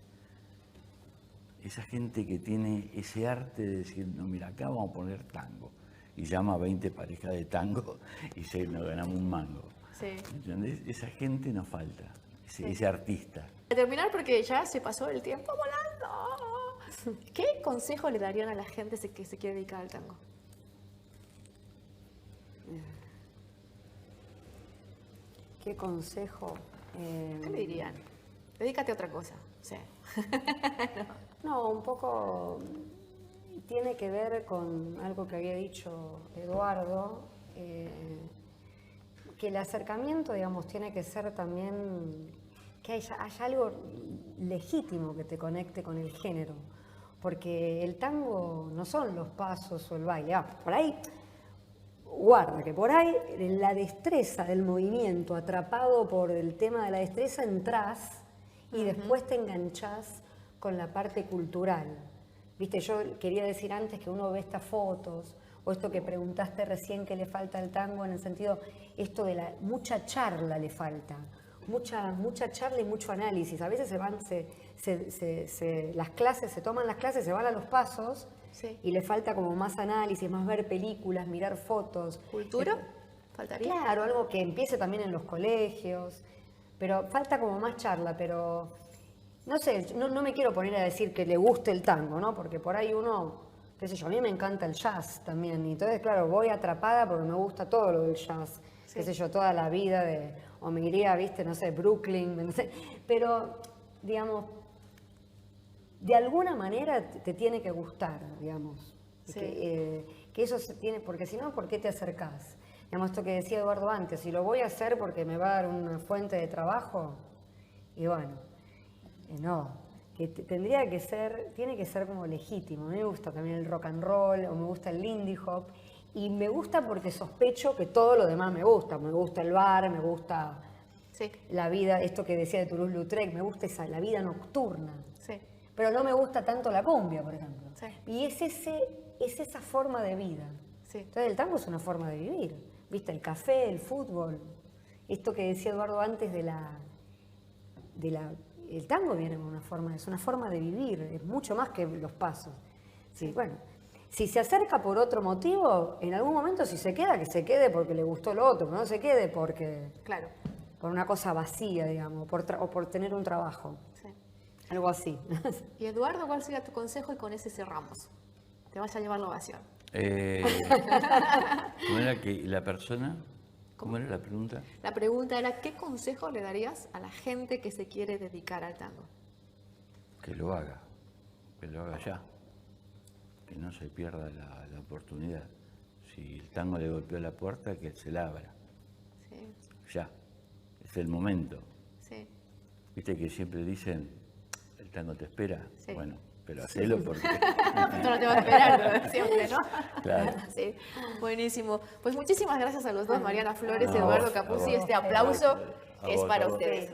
[SPEAKER 1] Esa gente que tiene ese arte de decir, no, mira, acá vamos a poner tango. Y llama a 20 parejas de tango y nos ganamos un mango.
[SPEAKER 2] Sí.
[SPEAKER 1] ¿Entendés? Esa gente nos falta, ese artista.
[SPEAKER 2] Para terminar, porque ya se pasó el tiempo volando, ¿qué consejo le darían a la gente que se quiere dedicar al tango?
[SPEAKER 3] ¿Qué consejo?
[SPEAKER 2] ¿Qué le dirían? Dedícate a otra cosa. Sí.
[SPEAKER 3] No, un poco tiene que ver con algo que había dicho Eduardo, que el acercamiento, digamos, tiene que ser también que haya algo legítimo que te conecte con el género, porque el tango no son los pasos o el baile. Por ahí, guarda, que por ahí la destreza del movimiento, atrapado por el tema de la destreza, entrás y después te enganchás con la parte cultural. Viste, yo quería decir antes que uno ve estas fotos, o esto que preguntaste recién que le falta al tango, en el sentido, esto de mucha charla le falta, mucha charla y mucho análisis. A veces las clases, se toman las clases, se van a los pasos,
[SPEAKER 2] Sí.
[SPEAKER 3] y le falta como más análisis, más ver películas, mirar fotos.
[SPEAKER 2] ¿Cultura? ¿Faltaría?
[SPEAKER 3] Claro, algo que empiece también en los colegios, pero falta como más charla, pero no sé, no me quiero poner a decir que le guste el tango, ¿no? Porque por ahí uno, qué sé yo, a mí me encanta el jazz también, y entonces, claro, voy atrapada porque me gusta todo lo del jazz,
[SPEAKER 2] Sí.
[SPEAKER 3] qué sé yo, toda la vida o me iría, viste, no sé, Brooklyn, no sé, pero, digamos, de alguna manera te tiene que gustar, digamos,
[SPEAKER 2] Sí.
[SPEAKER 3] que eso se tiene, porque si no, ¿por qué te acercás? Digamos, esto que decía Eduardo antes, si lo voy a hacer porque me va a dar una fuente de trabajo, y bueno, no, que tiene que ser como legítimo. A mí me gusta también el rock and roll, o me gusta el lindy hop, y me gusta porque sospecho que todo lo demás me gusta el bar, me gusta
[SPEAKER 2] Sí.
[SPEAKER 3] la vida, esto que decía de Toulouse-Lautrec, me gusta la vida nocturna.
[SPEAKER 2] Sí.
[SPEAKER 3] Pero no me gusta tanto la cumbia, por ejemplo.
[SPEAKER 2] Sí.
[SPEAKER 3] Y es esa forma de vida.
[SPEAKER 2] Sí.
[SPEAKER 3] Entonces el tango es una forma de vivir. ¿Viste? El café, el fútbol. Esto que decía Eduardo antes el tango viene con es una forma de vivir, es mucho más que los pasos. Sí, bueno, si se acerca por otro motivo, en algún momento si se queda, que se quede porque le gustó lo otro, que no se quede porque
[SPEAKER 2] Claro.
[SPEAKER 3] por una cosa vacía, digamos, o por tener un trabajo.
[SPEAKER 2] Sí.
[SPEAKER 3] Algo así.
[SPEAKER 2] Y Eduardo, ¿cuál sería tu consejo? Y con ese cerramos. Te vas a llevar la ovación.
[SPEAKER 1] ¿Cómo era que la persona? ¿Cómo era la pregunta?
[SPEAKER 2] La pregunta era, ¿qué consejo le darías a la gente que se quiere dedicar al tango?
[SPEAKER 1] Que lo haga ya, que no se pierda la oportunidad. Si el tango le golpeó la puerta, que se la abra,
[SPEAKER 2] Sí.
[SPEAKER 1] ya, es el momento.
[SPEAKER 2] Sí.
[SPEAKER 1] Viste que siempre dicen, el tango te espera,
[SPEAKER 2] Sí.
[SPEAKER 1] bueno, pero hacelo porque...
[SPEAKER 2] Esto no te va a esperar siempre, ¿no?
[SPEAKER 1] Claro.
[SPEAKER 2] Sí, buenísimo. Pues muchísimas gracias a los dos, Mariana Flores,
[SPEAKER 1] A
[SPEAKER 2] Eduardo
[SPEAKER 1] vos, a
[SPEAKER 2] Capuzzi,
[SPEAKER 1] vos.
[SPEAKER 2] este aplauso
[SPEAKER 1] A
[SPEAKER 2] que es
[SPEAKER 1] vos,
[SPEAKER 2] para
[SPEAKER 1] a vos.
[SPEAKER 2] ustedes.